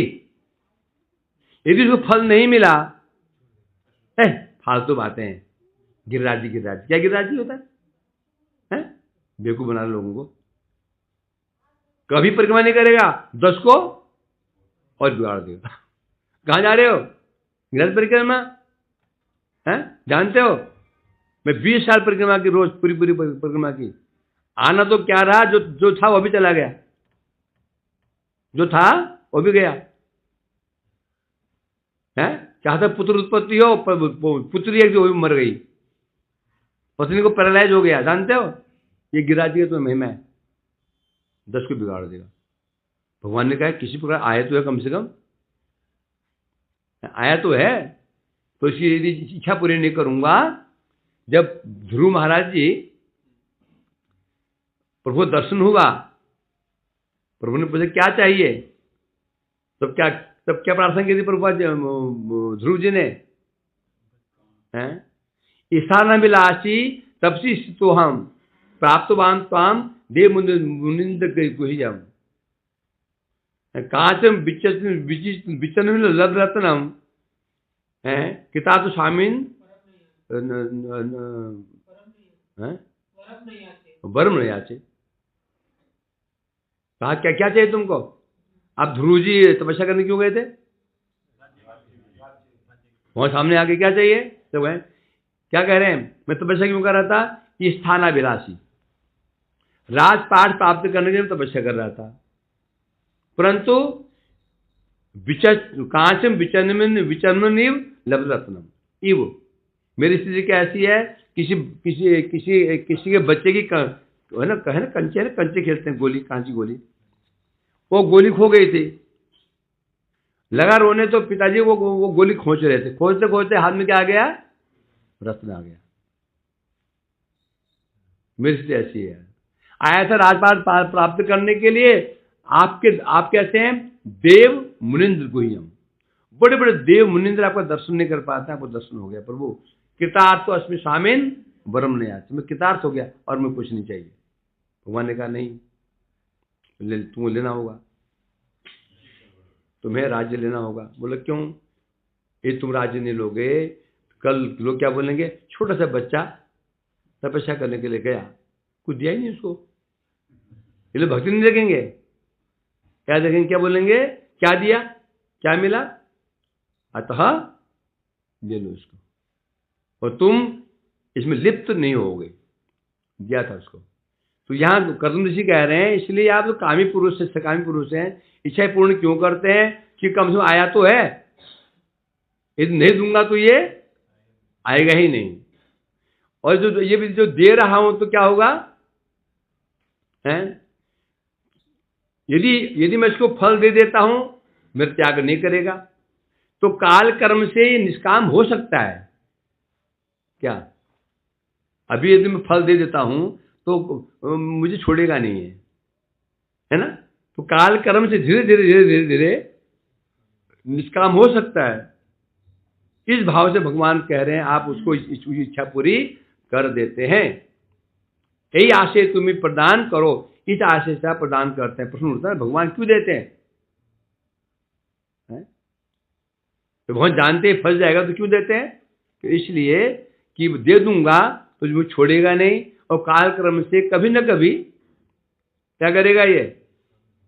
यदि उसको फल नहीं मिला, फालतू बातें हैं। गिरिराज जी क्या गिरिराज जी होता है? बेवकूफ बना लोगों को। कभी परिक्रमा नहीं करेगा, 10 को और बिगाड़ देगा। कहां जा रहे हो? गिरिराज परिक्रमा है, जानते हो? मैं 20 साल परिक्रमा की, रोज पूरी परिक्रमा की। आना तो क्या रहा, जो था वो भी चला गया, जो था वो भी गया है। चाहता पुत्र उत्पत्ति हो, पुत्री एक जो मर गई, पत्नी को पैरालाइज हो गया। जानते हो ये गिरिराज जी तो महिमा है, 10 को बिगाड़ देगा। भगवान ने कहा किसी प्रकार आया तो है, कम से कम आया तो है, तो इसकी यदि इच्छा पूरी नहीं करूंगा। जब ध्रुव महाराज जी प्रभु दर्शन हुआ, प्रभु ने पूछा क्या चाहिए, तब क्या प्रार्थना की थी प्रभु ध्रुव जी ने? ईशान विलासी तपसी स्थितो हम प्राप्तवान ताम देव मुनिंद गुह्यम कांचम विचन लद रत्नम किता तो स्वामीन वर्म नहीं आचे। कहा क्या चाहिए तुमको? आप ध्रुव जी तपस्या करने क्यों गए थे? वहां सामने आके क्या चाहिए? तो क्या कह रहे हैं? मैं तपस्या क्यों कर रहा था? स्थानाभिलाषी, राजपाट प्राप्त करने के लिए तपस्या कर रहा था, परंतु कांचम विचन्मनिव लब्धरत्नम इव। मेरी स्थिति कैसी है? किसी के बच्चे की है ना कंचे खेलते हैं, गोली, कांची गोली, वो गोली खो गई थी, लगा रोने, तो पिताजी वो गोली खोज रहे थे, खोजते खोजते हाथ में क्या आ गया? रत्न आ गया। मेरी स्थिति ऐसी है। आया था राजपाट प्राप्त करने के लिए। आप कहते हैं देव मुनिंद्र गुह्यम, बड़े बड़े देव मुनिंद्र आपका दर्शन नहीं कर पाते, आपको दर्शन हो गया। प्रभु कृतार्थ तो अस्मि स्वामिन वरम नहीं आते, मैं कृतार्थ हो गया और मैं कुछ नहीं चाहिए। भगवान ने कहा नहीं, तुम्हें लेना होगा, तुम्हें राज्य लेना होगा। बोले क्यों? ये तुम राज्य नहीं लोगे, कल लोग क्या बोलेंगे? छोटा सा बच्चा तपस्या करने के लिए गया, कुछ दिया ही नहीं उसको। ये लोग भक्ति नहीं देखेंगे, क्या देखेंगे? क्या बोलेंगे? क्या दिया, क्या मिला, अतः दे लो उसको, और तुम इसमें लिप्त नहीं होगे। दिया था उसको। तो यहाँ कर्दम ऋषि कह रहे हैं, इसलिए आप तो कामी पुरुष से सकामी पुरुष हैं, इच्छाएं पूर्ण क्यों करते हैं? कि कम से कम आया तो है, यदि नहीं दूंगा तो ये आएगा ही नहीं। और ये भी जो दे रहा हूं तो क्या होगा? यदि मैं इसको फल दे देता हूं, मेरा त्याग नहीं करेगा, तो काल कर्म से निष्काम हो सकता है क्या? अभी यदि मैं फल दे देता हूं तो मुझे छोड़ेगा नहीं, है ना? तो काल कर्म से धीरे धीरे निष्काम हो सकता है। इस भाव से भगवान कह रहे हैं आप उसको इच्छा पूरी कर देते हैं। यही आशय तुम्हें प्रदान करो, इस आशय से आप प्रदान करते हैं। प्रश्न उठता है भगवान क्यों देते हैं? तो भगवान जानते हैं फंस जाएगा तो क्यों देते हैं? तो इसलिए कि दे दूंगा तो मुझे छोड़ेगा नहीं, और काल क्रम से कभी न कभी क्या करेगा? ये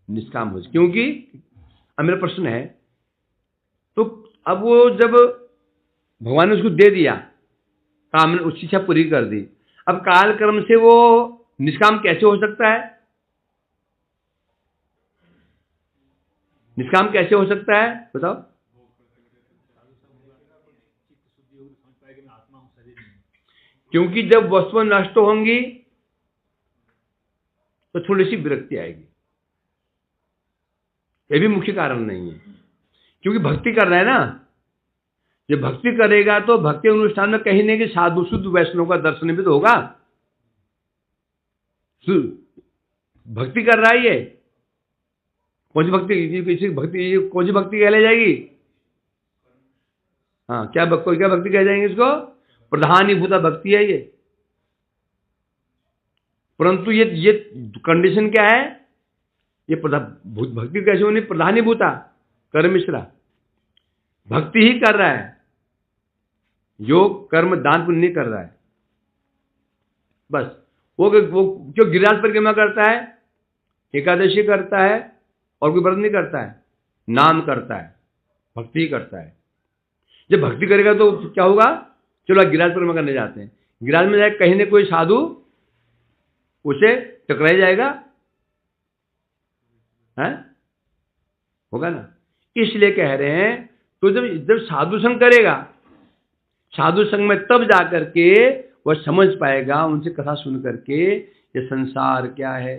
निष्काम हो। क्योंकि अब मेरा प्रश्न है, तो अब वो जब भगवान ने उसको दे दिया, कामना उसकी इच्छा पूरी कर दी। अब काल कर्म से वो निष्काम कैसे हो सकता है? निष्काम कैसे हो सकता है बताओ? क्योंकि जब वस्तुएं नष्ट होंगी तो थोड़ी सी विरक्ति आएगी। यह भी मुख्य कारण नहीं है, क्योंकि भक्ति कर रहा है ना। जब भक्ति करेगा तो भक्ति अनुष्ठान में कहीं नहीं कि साधु शुद्ध वैष्णव का दर्शन भी तो होगा। भक्ति कर रहा है ये, कौन सी भक्ति कौन सी भक्ति कहलाई जाएगी? हाँ, क्या भक्ति कह जाएंगे इसको? प्रधानीभूत भक्ति है ये। परंतु ये कंडीशन क्या है? ये भक्ति कैसे होनी? प्रधानीभूता कर्मिश्रा, भक्ति ही कर रहा है, योग कर्म दान पुण्य नहीं कर रहा है। बस वो जो गिरिराज परिक्रमा करता है, एकादशी करता है और कोई व्रत नहीं करता है, नाम करता है, भक्ति ही करता है। जब भक्ति करेगा तो क्या होगा? चलो गिरिराज परिक्रमा करने जाते हैं, गिरिराज में जाए कहीं न कोई साधु उसे टकराया जाएगा, है होगा ना। इसलिए कह रहे हैं तो जब साधु संग करेगा, साधु संग में तब जाकर के वह समझ पाएगा, उनसे कथा सुन करके ये संसार क्या है,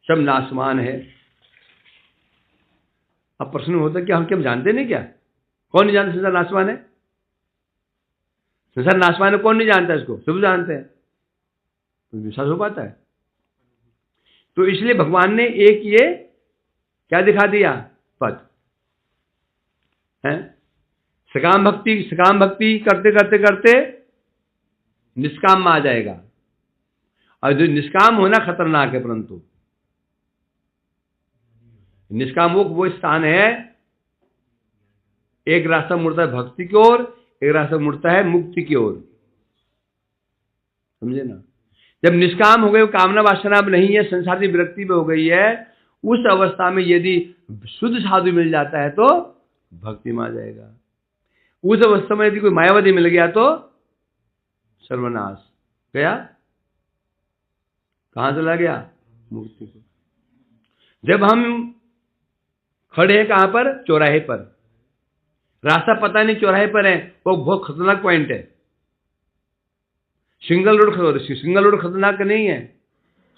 सब नाशवान है। अब प्रश्न होता है कि हम क्या जानते नहीं क्या? कौन नहीं जानता संसार नाशवान है? संसार नाशवान है कौन नहीं जानता इसको? सब जानते हैं, तो विश्वास हो पाता है। तो इसलिए भगवान ने एक ये क्या दिखा दिया? पद है। सकाम भक्ति करते करते करते निष्काम में आ जाएगा। और जो निष्काम होना खतरनाक है, परंतु निष्काम वो स्थान है, एक रास्ता मुड़ता है भक्ति की ओर, एक रास्ता मुड़ता है मुक्ति की ओर। समझे ना? जब निष्काम हो गए, कामना वासना अब नहीं है, संसार की विरक्ति में हो गई है, उस अवस्था में यदि शुद्ध साधु मिल जाता है तो भक्ति में आ जाएगा। उस अवस्था में यदि कोई मायावादी मिल गया तो सर्वनाश गया। कहां चला गया? मुक्ति को। जब हम खड़े हैं कहां पर? चौराहे पर। रास्ता पता नहीं चौराहे पर है, वो बहुत खतरनाक पॉइंट है। सिंगल रोड खतरनाक नहीं है।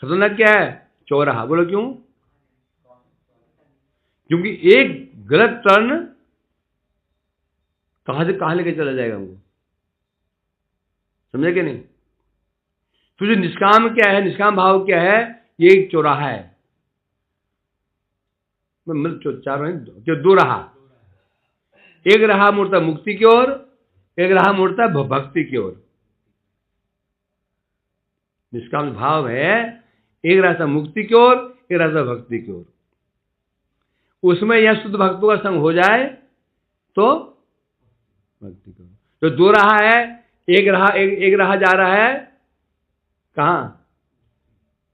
खतरनाक क्या है? चौराहा। बोलो क्यों? क्योंकि एक गलत टर्न कहां से कहां लेके चला जाएगा हमको। समझे कि नहीं? तो जो निष्काम क्या है, निष्काम भाव क्या है? ये एक चौराहा है। चार जो दो राह, एक राह मुड़ता मुक्ति की ओर, एक राह मुड़ता भक्ति की ओर। निष्काम भाव है, एक रास्ता मुक्ति की ओर, एक रास्ता भक्ति की ओर। उसमें यह शुद्ध भक्तों का संग हो जाए तो भक्ति की ओर। तो दो राह है, एक राह जा रहा है कहां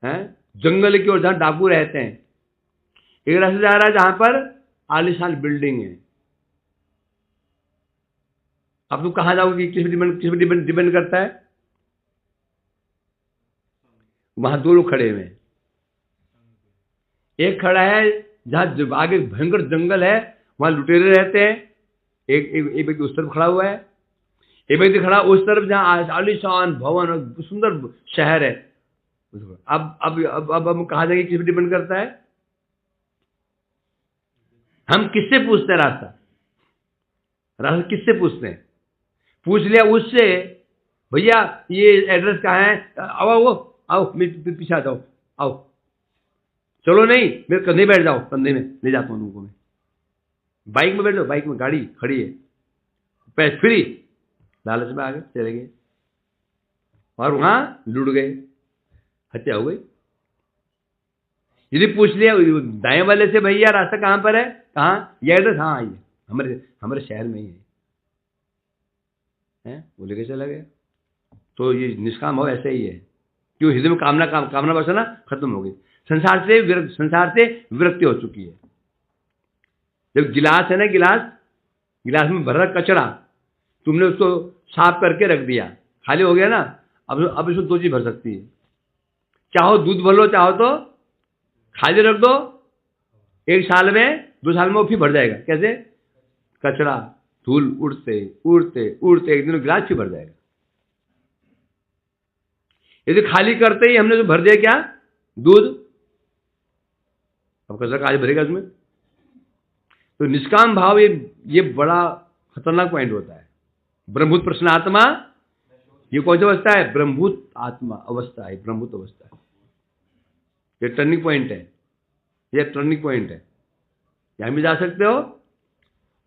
है? जंगल की ओर, जहां डाकू रहते हैं। एक रास्ता जा रहा है जहां पर आलीशान बिल्डिंग है। अब तू कहां जाओगे? किस पे डिपेंड करता है? वहां दो लोग खड़े हुए हैं। एक खड़ा है जहां आगे भयंकर जंगल है, वहां लुटेरे रहते हैं। एक व्यक्ति उस तरफ खड़ा हुआ है, एक व्यक्ति खड़ा उस तरफ जहां आलीशान भवन सुंदर शहर है। अब कहा जाएंगे? किस पे डिपेंड करता है? हम किससे पूछते हैं रास्ता किससे पूछते हैं? पूछ लिया उससे, भैया ये एड्रेस कहाँ है? आओ मेरे पीछे आ जाओ, आओ। चलो नहीं, मेरे कंधे बैठ जाओ, कंधे में ले जाता हूँ उनको मैं। बाइक में बैठ जाओ, बाइक में गाड़ी खड़ी है, पैसे फ्री। लालच में आ गए, चले गए और वहां लूट गए, हत्या हो गई। यदि पूछ लिया दाएं वाले से, भैया रास्ता कहाँ पर है? कहाँ? ये एड्रेस? हाँ आइए, हमारे शहर में ही है, वो लेके चला गया। तो ये निष्काम भाव ऐसा ही है। क्यों? हृदय में कामना वासना खत्म हो गई, संसार से विरक्ति हो चुकी है। जब गिलास है ना, गिलास में भरा कचरा, तुमने उसको साफ करके रख दिया, खाली हो गया ना, अब इसमें 2 चीज भर सकती है, चाहो दूध भर लो, चाहो तो खाली रख दो, 1 साल में 2 साल में वो फिर भर जाएगा। कैसे? कचरा धूल उड़ते उड़ते उड़ते एक दिन गिलास फिर भर जाएगा। यदि खाली करते ही हमने जो भर दिया क्या, दूध, अब कचरा खाली भरेगा उसमें। तो निष्काम भाव ये बड़ा खतरनाक पॉइंट होता है। ब्रह्मभूत प्रसन्न आत्मा, ये कौन सी अवस्था है? ब्रह्मभूत आत्मा अवस्था है, ब्रह्मभूत अवस्था है। ये टर्निंग पॉइंट है, ये टर्निंग पॉइंट है, यहां भी जा सकते हो।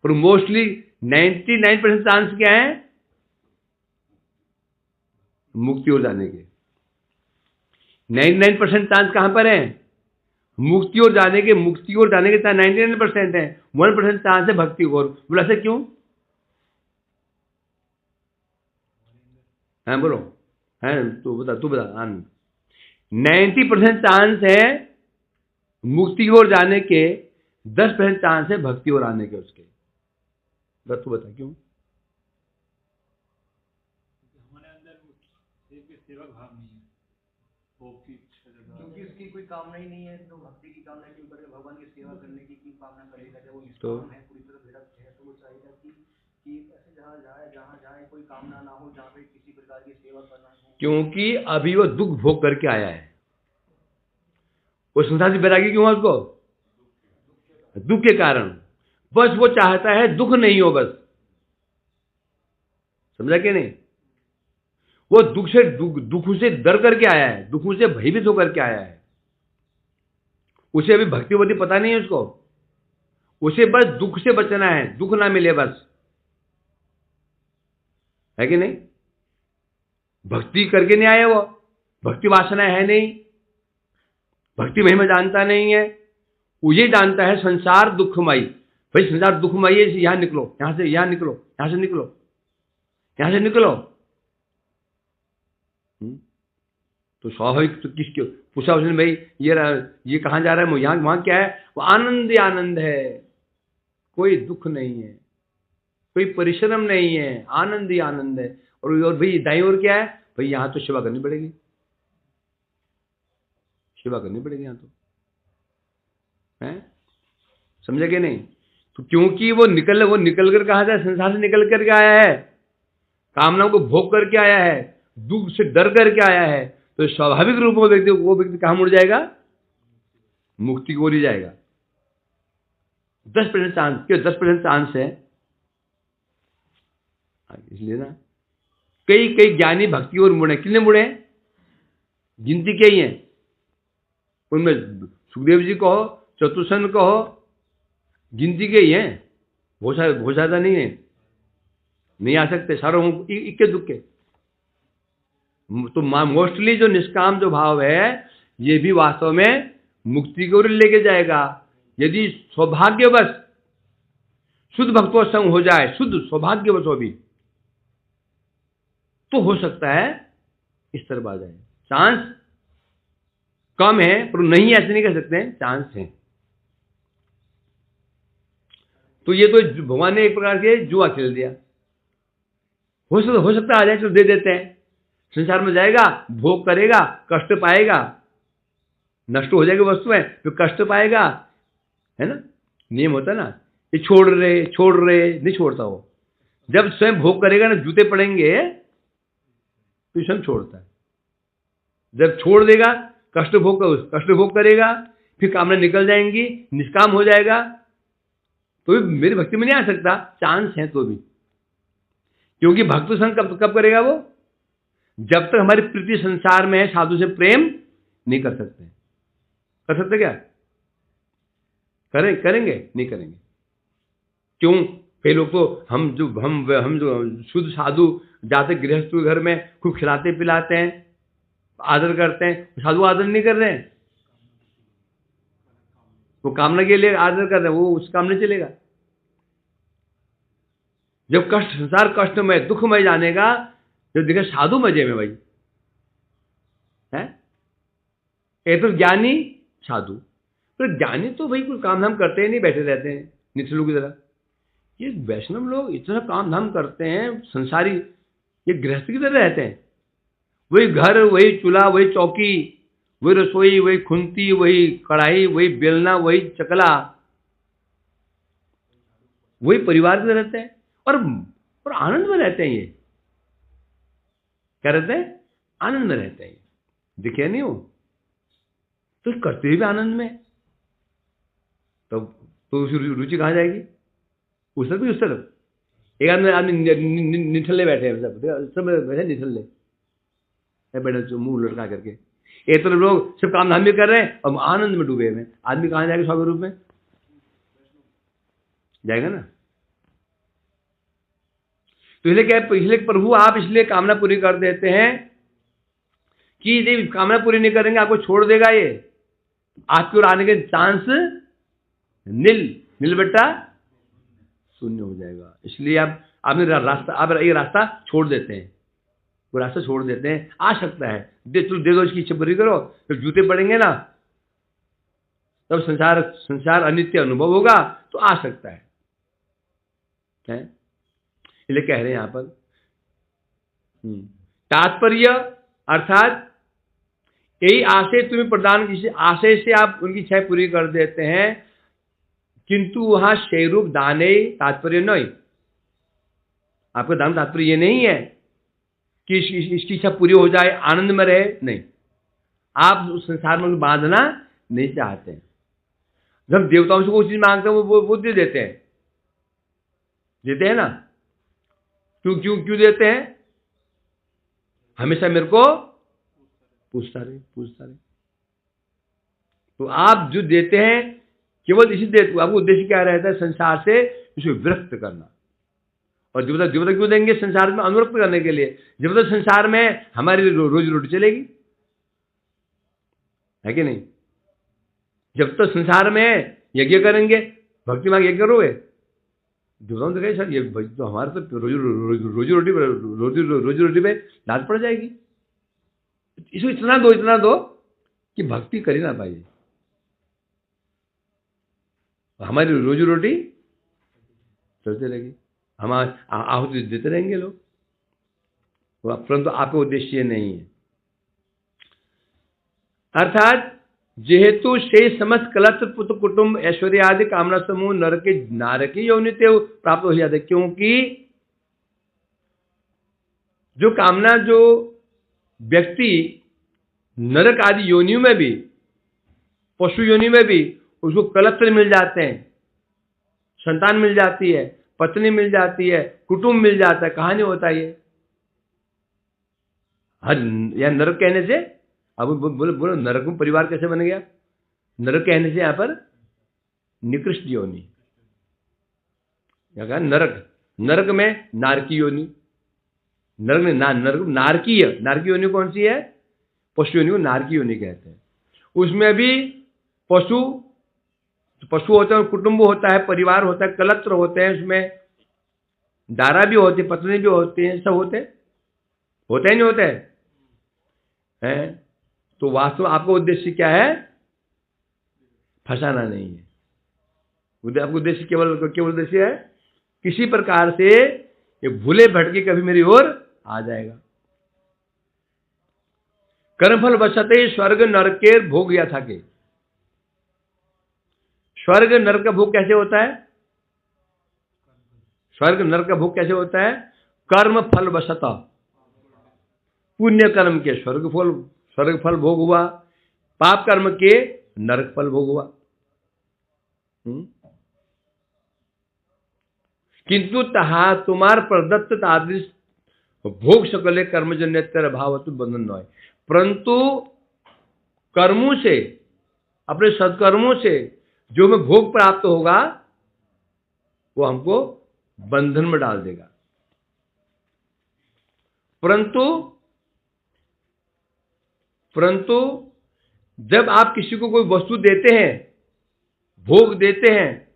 पर मोस्टली 99% चांस क्या है? मुक्ति हो जाने के 99% चांस कहां पर है? मुक्ति और जाने के, मुक्ति और जाने के 99% है, 1% चांस है भक्ति और। बोला ऐसे क्यों? हाँ बोलो, है तू बता। 90% चांस है मुक्ति की ओर जाने के, 10% चांस है भक्ति ओर आने के उसके। तू बता क्यों? हमारे अंदर सेवा भाव नहीं है, भोग की इच्छा ज्यादा, क्योंकि उसकी कोई कामना ही नहीं है, तो भक्ति की कामना क्यों करे? भगवान की सेवा करने की कामना करेगा? जब वो निष्काम है, पूरी तरह विरक्त है, तो वो चाहेगा कि ऐसे जहाँ जाए कोई कामना ना हो, जहाँ पे किसी प्रकार की सेवा करना हो। क्योंकि अभी वो दुख भोग करके आया है। वो संसार से बैरागी क्यों है उसको? दुख के कारण। बस वो चाहता है दुख नहीं हो, बस। समझा कि नहीं? वो दुख से डर करके आया है, दुखों से भयभीत होकर के आया है। उसे अभी भक्तिवती पता नहीं है उसको। उसे बस दुख से बचना है, दुख ना मिले बस, है कि नहीं? भक्ति करके नहीं आया वो, भक्ति वासना है नहीं, भक्ति महिमा जानता नहीं है। वो ये जानता है संसार दुखमयी। भाई संसार दुखमयी है, यहां निकलो, यहां से निकलो, यहां से निकलो, यहां से निकलो। तो स्वाभाविक तो किसके पूछा उसने, भाई ये कहां जा रहा है? यहां, वहां क्या है? वो आनंद ही आनंद है, कोई दुख नहीं है, कोई परिश्रम नहीं है, आनंद ही आनंद है। और भाई दाईं ओर क्या है? भाई यहां तो सेवा करनी पड़ेगी, सेवा करनी पड़ेगी यहां तो, है? समझे कि नहीं? तो क्योंकि वो निकल कर कहा जाए, संसार से निकल करके आया है, कामनाओं को भोग करके आया है, दुख से डर करके आया है, तो स्वाभाविक रूप में वो व्यक्ति कहां मुड़ जाएगा? मुक्ति की ओर ही जाएगा। 10% चांस, क्यों 10% चांस है? इसलिए ना कई ज्ञानी भक्ति और मुड़े। कितने मुड़े? गिनती के ही है। उनमें सुखदेव जी कहो, चतुर्सन कहो, गिनती के ही हैं, बहुत ज्यादा नहीं है, नहीं आ सकते सारों इक्के दुक्के। तो मोस्टली जो निष्काम जो भाव है, ये भी वास्तव में मुक्ति की ओर लेके जाएगा। यदि सौभाग्यवश शुद्ध भक्तों संग हो जाए, शुद्ध सौभाग्यवश हो भी, तो हो सकता है इस तरफ आ जाए। चांस कम है, पर नहीं ऐसे नहीं कह सकते, चांस है। तो ये तो भगवान ने एक प्रकार के जुआ खेल दिया। हो सकता आ जाए तो दे देते हैं। संसार में जाएगा, भोग करेगा, कष्ट पाएगा, नष्ट हो जाएगी वस्तुएं, तो कष्ट पाएगा, है ना? नियम होता है ना, ये छोड़ रहे नहीं छोड़ता वो। जब स्वयं भोग करेगा ना, जूते पड़ेंगे तो स्वयं छोड़ता है। जब छोड़ देगा, कष्ट भोग करेगा, फिर कामना निकल जाएंगी, निष्काम हो जाएगा, तो भी मेरी भक्ति में नहीं आ सकता। चांस है तो भी, क्योंकि भक्त संग कब करेगा वो? जब तक हमारी प्रीति संसार में है, साधु से प्रेम नहीं कर सकते। कर सकते क्या? करेंगे? नहीं करेंगे। क्यों? कई लोग तो हम जो शुद्ध साधु जाते गृहस्थ के घर में खूब खिलाते पिलाते हैं, आदर करते हैं, साधु आदर नहीं कर रहे हैं, वो कामना के लिए आदर कर रहे हैं, वो उस काम नहीं चलेगा। जब संसार कष्टमय दुखमय जानेगा, जब देखा साधु मजे में, भाई है एक तो ज्ञानी साधु, तो ज्ञानी तो भाई कोई काम धाम करते ही नहीं, बैठे रहते हैं निचलू की तरह। ये वैष्णव लोग इतना काम धाम करते हैं, संसारी ये गृहस्थ की तरह रहते हैं। वही घर, वही चूल्हा, वही चौकी, वही रसोई, वही खुंती, वही कढ़ाई, वही बेलना, वही चकला, वही परिवार में रहते हैं और आनंद में रहते हैं। ये क्या रहते हैं? आनंद में रहते हैं। दिखे नहीं हो तो करते भी आनंद में, तो उसकी रुचि कहाँ जाएगी? उस तरफ भी उस तरफ। एक आदमी निठल्ले बैठे हैं, सब बैठे निठल्ले बैठे मुंह लटका करके। एक तरफ लोग सब काम धाम भी कर रहे हैं और आनंद में डूबे हुए। आदमी कहाँ जाएगा? स्वाभाविक रूप में जाएगा ना। तो इसलिए प्रभु आप इसलिए कामना पूरी कर देते हैं कि यदि कामना पूरी नहीं करेंगे आपको छोड़ देगा, ये आपकी ओर आने के चांस नील बेटा शून्य हो जाएगा। इसलिए आपने ये रास्ता छोड़ देते हैं, वो रास्ता छोड़ देते हैं। आ सकता है दे दो, इसकी इच्छा पूरी करो, फिर जूते पड़ेंगे ना, तब संसार अनित्य अनुभव होगा, तो आ सकता है। इसलिए कह रहे हैं यहां पर तात्पर्य अर्थात यही आशय तुम्हें प्रदान, किसी आशय से आप उनकी इच्छा पूरी कर देते हैं, किंतु वहां शैरूप दाने तात्पर्य नहीं। आपका दान तात्पर्य ये नहीं है कि इसकी इच्छा पूरी हो जाए, आनंद में रहे, नहीं। आप उस संसार में बांधना नहीं चाहते हैं। जब देवताओं से कोई चीज मांगते हैं वो दे देते हैं ना। क्यों देते हैं? हमेशा मेरे को पूछता रहे। तो आप जो देते हैं केवल इसी देते, आपको उद्देश्य क्या रहता है? संसार से इसको विरक्त करना। और देवता क्यों देंगे? संसार में अनुरक्त करने के लिए। जब तक संसार में हमारी रोजी रोटी चलेगी, है कि नहीं? जब तक संसार में यज्ञ करेंगे, भक्ति मांग यज्ञ करोगे, देवताओं तो कहे सर ये तो हमारे तो रोजी रोटी पे लाद पड़ जाएगी, इसको इतना दो कि भक्ति कर ही ना पाइए, हमारी रोजी रोटी चलते रहेगी, हम आहुति देते रहेंगे लोग, परंतु आपका उद्देश्य ये नहीं है। अर्थात जेहेतु शेष समस्त कलत्र पुत्र कुटुंब ऐश्वर्य आदि कामना समूह नारकी योनिते प्राप्त हो जाते, क्योंकि जो कामना जो व्यक्ति नरक आदि योनियों में भी, पशु योनि में भी उसको कलत्र मिल जाते हैं, संतान मिल जाती है, पत्नी मिल जाती है, कुटुंब मिल जाता है। कहां नहीं होता ये? या नरक कहने से अब बोलो नरक में परिवार कैसे बन गया? नरक कहने से यहां पर निकृष्ट योनि, क्या कहा? नरक में नारकी योनि, नरक में नरक नारकी योनि कौन सी है? पशु योनि को नारकी योनि कहते हैं। उसमें भी पशु होते हैं, कुटुंब होता है, परिवार होता है, कलत्र होते हैं, उसमें दारा भी होती है, पत्नी भी होती है, सब होते नहीं होते हैं। तो वास्तव आपका उद्देश्य क्या है? फंसाना नहीं है। आपका उद्देश्य केवल उद्देश्य है किसी प्रकार से ये भूले भटके कभी मेरी ओर आ जाएगा। कर्मफल बचते स्वर्ग नरक भोग या था के। स्वर्ग नरक का भोग कैसे होता है? स्वर्ग नरक का भोग कैसे होता है? कर्म फल वशता, पुण्य कर्म के स्वर्ग फल भोग हुआ, पाप कर्म के नरक फल भोग हुआ। किंतु तहा तुम्हार प्रदत्त तादृश भोग सकले कर्मजन्य भावतु बंधन न, परंतु कर्मों से, अपने सत्कर्मों से जो हमें भोग प्राप्त होगा वो हमको बंधन में डाल देगा। परंतु जब आप किसी को कोई वस्तु देते हैं, भोग देते हैं,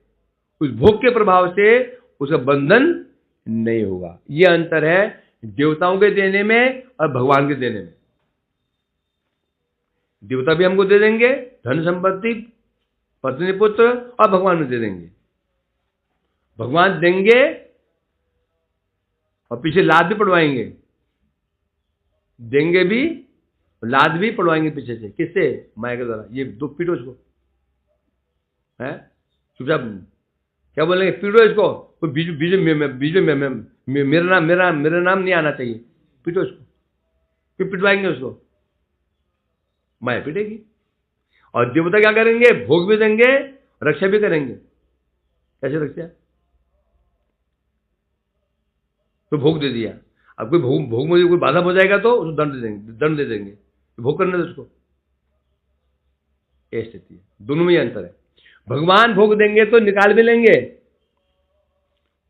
उस भोग के प्रभाव से उसका बंधन नहीं होगा। यह अंतर है देवताओं के देने में और भगवान के देने में। देवता भी हमको दे देंगे धन संपत्ति, पत्नी पुत्र, और भगवान भी दे देंगे। भगवान देंगे और पीछे लाद भी पड़वाएंगे, देंगे भी, लाद भी पड़वाएंगे पीछे से। किससे? माया के द्वारा। ये दो पीटो इसको, है चुपचाप क्या बोलेंगे, पीटो इसको। तो बीच बीच में मेरा नाम नहीं आना चाहिए, पीटो इसको। फिर पिटवाएंगे उसको, माया पीटेगी। और देवता क्या करेंगे? भोग भी देंगे, रक्षा भी करेंगे। कैसे रक्षा? तो भोग दे दिया, अब कोई भोग में कोई बाधा हो जाएगा तो उसको दंड दे देंगे, भोग करने दो उसको। ये स्थिति है, दोनों में अंतर है। भगवान भोग देंगे तो निकाल भी लेंगे।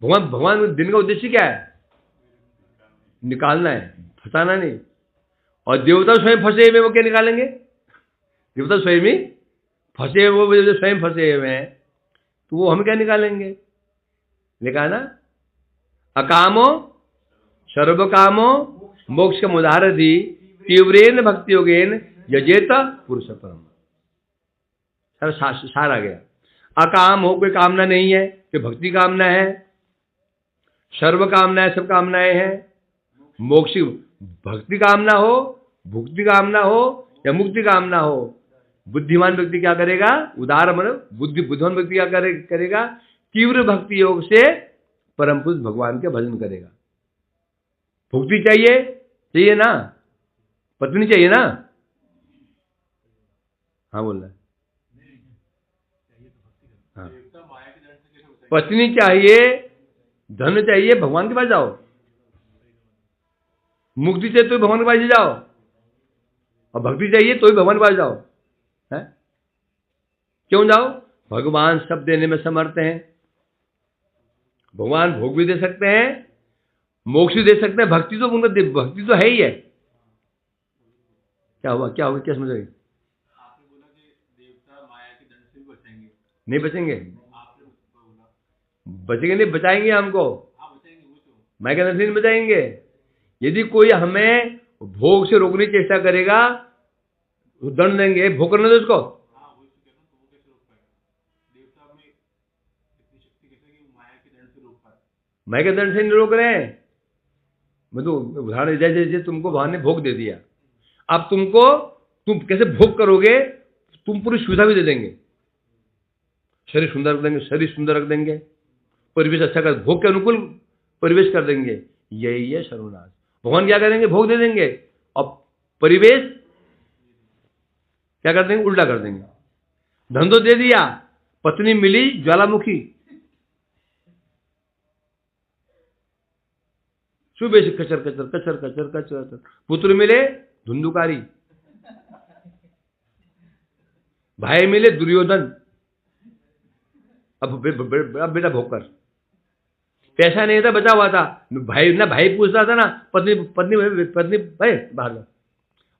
भगवान दिन का उद्देश्य क्या है? निकालना है, फंसाना नहीं। और देवता स्वयं फंसे हुए, वो क्या निकालेंगे? देवता स्वयं ही फंसे हुए, वो जो स्वयं फंसे हुए हैं, तो वो हम क्या निकालेंगे? लिखा ना, अकामो सर्वकामो मोक्ष का मुदारधि तीव्रेन भक्ति योगेन यजेत पुरुष परम। सार आ गया। अकाम हो, कोई कामना नहीं है, कि भक्ति कामना है। सर्व कामना है, सब कामनाएं हैं। मोक्ष भक्ति कामना हो, भुक्ति कामना हो या मुक्ति कामना हो, बुद्धिमान व्यक्ति क्या करेगा? उदार मन बुद्धिमान व्यक्ति क्या करेगा? तीव्र भक्ति योग से परम पुरुष भगवान के भजन करेगा। भुक्ति चाहिए ना, पत्नी चाहिए ना। हाँ बोल रहा है, हाँ। पत्नी चाहिए, धन चाहिए, भगवान के पास जाओ। मुक्ति चाहिए तो भगवान के पास ही जाओ, और भक्ति चाहिए तो भी भगवान के पास जाओ। है क्यों जाओ? भगवान सब देने में समर्थ हैं। भगवान भोग भी दे सकते हैं, मोक्ष भी दे सकते हैं। भक्ति तो उनका भक्ति तो है ही है। क्या हुआ, क्या होगा, क्या समझ? आपने बोला कि देवता माया के दंड से भी बचेंगे। नहीं बचेंगे, आपने बोला बचेंगे नहीं, बचाएंगे हमको। हाँ बचेंगे, वो तो माया के दंड से नहीं बचाएंगे। यदि कोई हमें भोग से रोकने की चेष्टा करेगा तो दंड देंगे, भोग करने दो उसको। हाँ वही तो कह रहा हूँ, तो वो कैसे रोक पाएगा? देवता में इतनी शक्ति कैसे कि वो माया के दंड से रोक पाए? माया के दंड से नहीं रोक रहे हैं। मैं तो उदाहरण, जैसे तुमको भगवान ने भोग दे दिया, अब तुम कैसे भोग करोगे? तुम पूरी सुविधा भी दे देंगे, शरीर सुंदर रख देंगे, परिवेश अच्छा कर, भोग के अनुकूल परिवेश कर देंगे। यही है सर्वनाश। भगवान क्या करेंगे? भोग दे देंगे, और परिवेश क्या कर देंगे? उल्टा कर देंगे। धन तो दे दिया, पत्नी मिली ज्वालामुखी, सुबह से कचर। पुत्र मिले धुंधुकारी, भाई मिले दुर्योधन। अब बेटा भोग कर। पैसा नहीं था, बचा हुआ था, भाई पूछ रहा था ना, पत्नी भाई बाहर लो।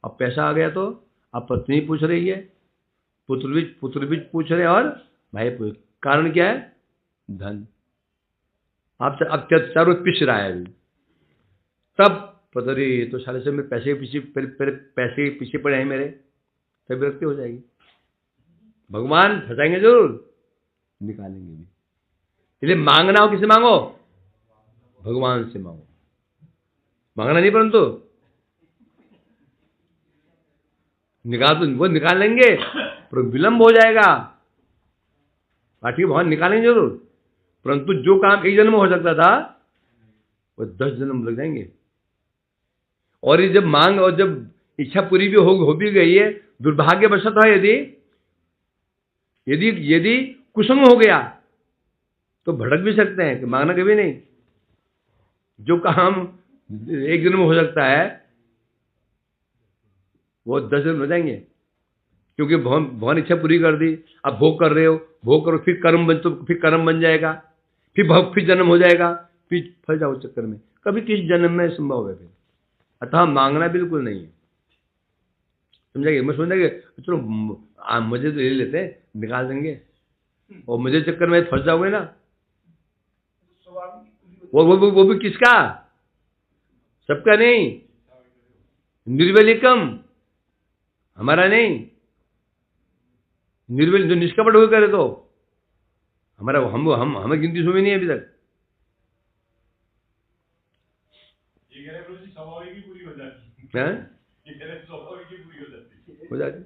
अब पैसा आ गया तो अब पत्नी पूछ रही है, पुत्र भी पूछ रहे हैं, और भाई पूछ। कारण क्या है? धन। अब चारों पिछ रहा है अभी। तब पता नहीं, तो साले से मेरे पैसे पीछे पड़े हैं मेरे, तब विरक्ति हो जाएगी। भगवान फंसाएंगे जरूर, निकालेंगे भी। इसलिए मांगना हो, किसे मांगो? भगवान से मांगो। मांगना नहीं, परंतु वो निकाल लेंगे, पर विलंब हो जाएगा। ठीक, भगवान निकालेंगे जरूर, परंतु जो काम एक जन्म में हो सकता था वो 10 जन्म लग जाएंगे। और ये जब मांग और जब इच्छा पूरी भी हो भी गई है, दुर्भाग्यवशत है, यदि कुसंग हो गया तो भड़क भी सकते हैं कि मांगना कभी नहीं। जो काम एक जन्म में हो सकता है वो 10 जन्म हो जाएंगे, क्योंकि भगवान इच्छा पूरी कर दी। अब भोग कर रहे हो, भोग करो, फिर कर्म बन जाएगा, फिर जन्म हो जाएगा, फिर फंस जाओ चक्कर में। कभी किस जन्म में संभव है फिर। अतः मांगना बिल्कुल नहीं है, समझेंगे? मैं समझेंगे चलो मुझे तो ले लेते हैं, निकाल देंगे, और मुझे चक्कर में फंस जाओगे ना। वो भी किसका? सबका नहीं। निर्वलिकम, हमारा नहीं। निर्वल जो निष्कपट हो करे तो हमारा, हमें गिनती सुनी नहीं है अभी तक। ये कह रहे हैं स्वाभाविक ही पूरी हो जाती हैं ये कह रहे हैं स्वाभाविक ही पूरी हो जाती हो जाती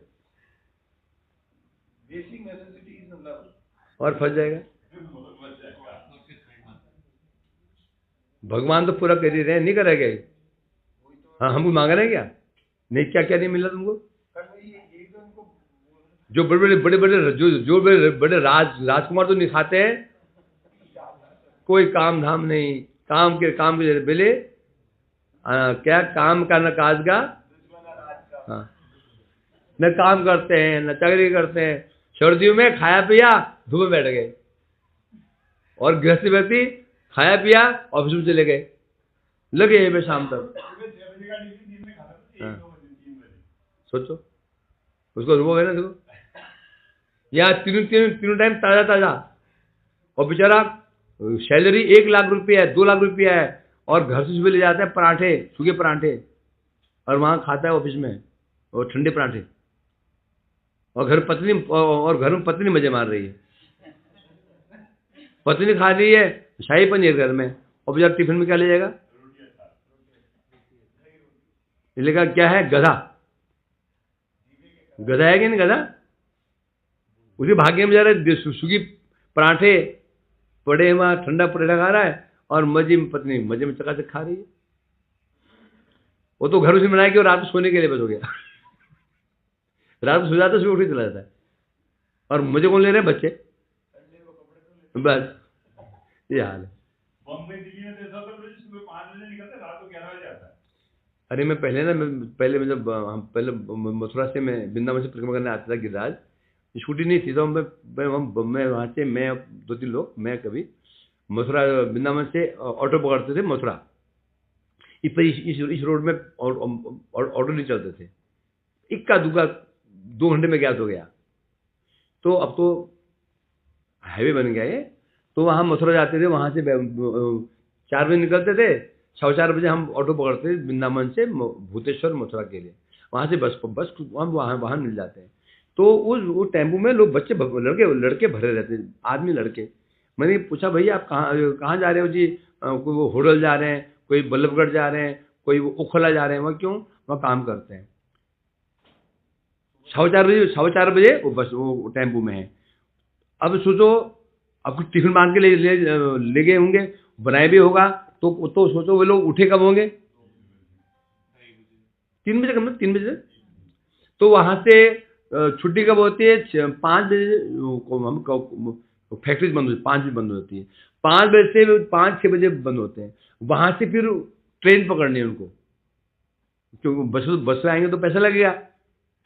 बेसिक नेसेसिटीज मतलब और फंस जाएगा। बच जाएगा। भगवान तो पूरा कर ही रहे हैं, नहीं करेगा? हाँ, हमको मांग रहे हैं क्या? नहीं, क्या क्या नहीं मिला तुमको? जो बड़े बड़े जो बड़े राजकुमार तो नहीं खाते हैं, कोई काम धाम नहीं, काम के बेले क्या काम का न काज का। हाँ, न काम करते हैं न चाकरी करते हैं, सर्दियों में खाया पिया धूप में बैठ गए, और गृहस्थी व्यक्ति खाया पिया ऑफिस में चले गए, लगे ये शाम तक। हाँ, सोचो उसको अनुभव है ना। देखो यहाँ तीनों टाइम ताजा ताजा, और बेचारा सैलरी 1 लाख रुपया है, 2 लाख रुपया है, और घर से सुबह ले जाता है पराठे, सूखे पराठे, और वहाँ खाता है ऑफिस में, और ठंडे पराठे, और घर में पत्नी मजे मार रही है। पत्नी खा रही है शाही पनीर घर में, और बेचारा टिफिन में क्या ले जाएगा? इसलिए क्या है? गधा। गधा है कि नहीं गधा? उसी भाग्य में बेचारा सूखी पराठे पड़े, वहां ठंडा पराठा खा रहा है, और पत्नी मजे में चकाचक खा रही है। वो तो घर उसे बनाया कि रात को सोने के लिए बस हो गया। रात को सो जाता, सुबह उठ के चला जाता है, और मुझे कौन ले रहे हैं? बच्चे। बस ये हाल है। बॉम्बे दिल्ली में ऐसा तो सुबह 5 बजे निकलते, रात को 11 बजे आता है। अरे मैं पहले मतलब हम पहले मथुरा से, मैं वृंदावन से परिक्रमा करने आता था गिरिराज, स्कूटी नहीं थी, तो मैं वहाँ से, मैं 2-3 लोग, मैं कभी मथुरा वृंदावन से ऑटो पकड़ते थे मथुरा। इस रोड में ऑटो नहीं चलते थे, इक्का दुक्का 2 घंटे में ज्ञात हो गया। तो अब तो हाईवे बन गया है, तो वहाँ मथुरा जाते थे, वहाँ से 4 बजे निकलते थे, 4:15 बजे हम ऑटो पकड़ते थे वृंदावन से भूतेश्वर मथुरा के लिए। वहाँ से बस वहाँ मिल जाते हैं। तो वो टेम्पो में लोग, बच्चे, लड़के भरे रहते, आदमी लड़के। मैंने पूछा, भैया आप कहाँ जा रहे हो जी? कोई वो होडल जा रहे हैं, कोई बल्लभगढ़ जा रहे हैं, कोई वो ओखला जा रहे हैं। वहाँ क्यों? वहाँ काम करते हैं। 4:15 बजे वो बस वो टेम्पो में है। अब सोचो, अब कुछ टिफिन बांध के ले गए होंगे, बनाए भी होगा, तो सोचो वो लोग उठे कब होंगे? 3 बजे, कम 3 बजे। तो वहां से छुट्टी कब होती है? 5 बजे हम फैक्ट्री बंद होती है, 5 बजे बंद होती है। 5 बजे से 5-6 बजे बंद होते हैं। वहां से फिर ट्रेन पकड़नी है उनको, क्योंकि बस से आएंगे तो पैसा लगेगा,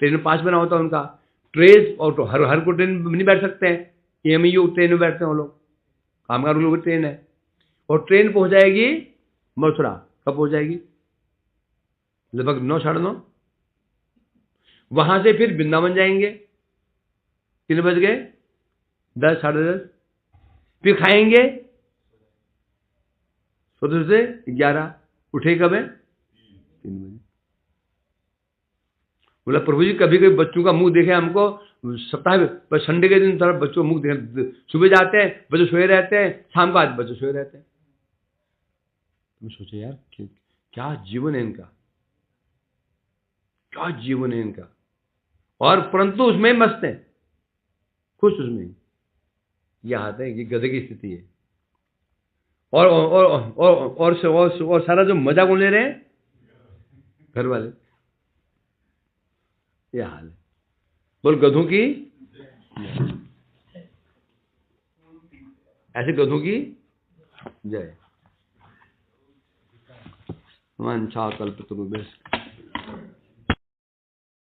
ट्रेन में 5 बना होता है उनका। ट्रेन ऑटो हर को ट्रेन में नहीं बैठ सकते हैं, EMU ट्रेन में बैठते हैं वो लोग, कामगार लोगों की ट्रेन है। और ट्रेन पहुंच जाएगी मथुरा, कब पहुंच जाएगी? लगभग 9, 9:30। वहां से फिर वृंदावन जाएंगे, 3 बज गए, 10, 10:30। फिर खाएंगे, सोते से 11, उठे कब है? 3 बजे। बोला, प्रभु जी कभी कभी बच्चों का मुंह देखे हमको, सप्ताह पर संडे के दिन तरफ बच्चों मुंह देखे, सुबह जाते हैं बच्चे सोए रहते हैं, शाम को आज बच्चे सोए रहते हैं। तुम सोचे यार क्या जीवन है इनका, क्या जीवन है इनका। और परंतु उसमें मस्त है, खुश उसमें। यह हाथ है, ये गधे की स्थिति है। और सारा जो मजा कौन ले रहे हैं? घर वाले। यह हाल है। बोल गधों की, ऐसे गधों की जय। वांछा कल्पतरुभ्यश्च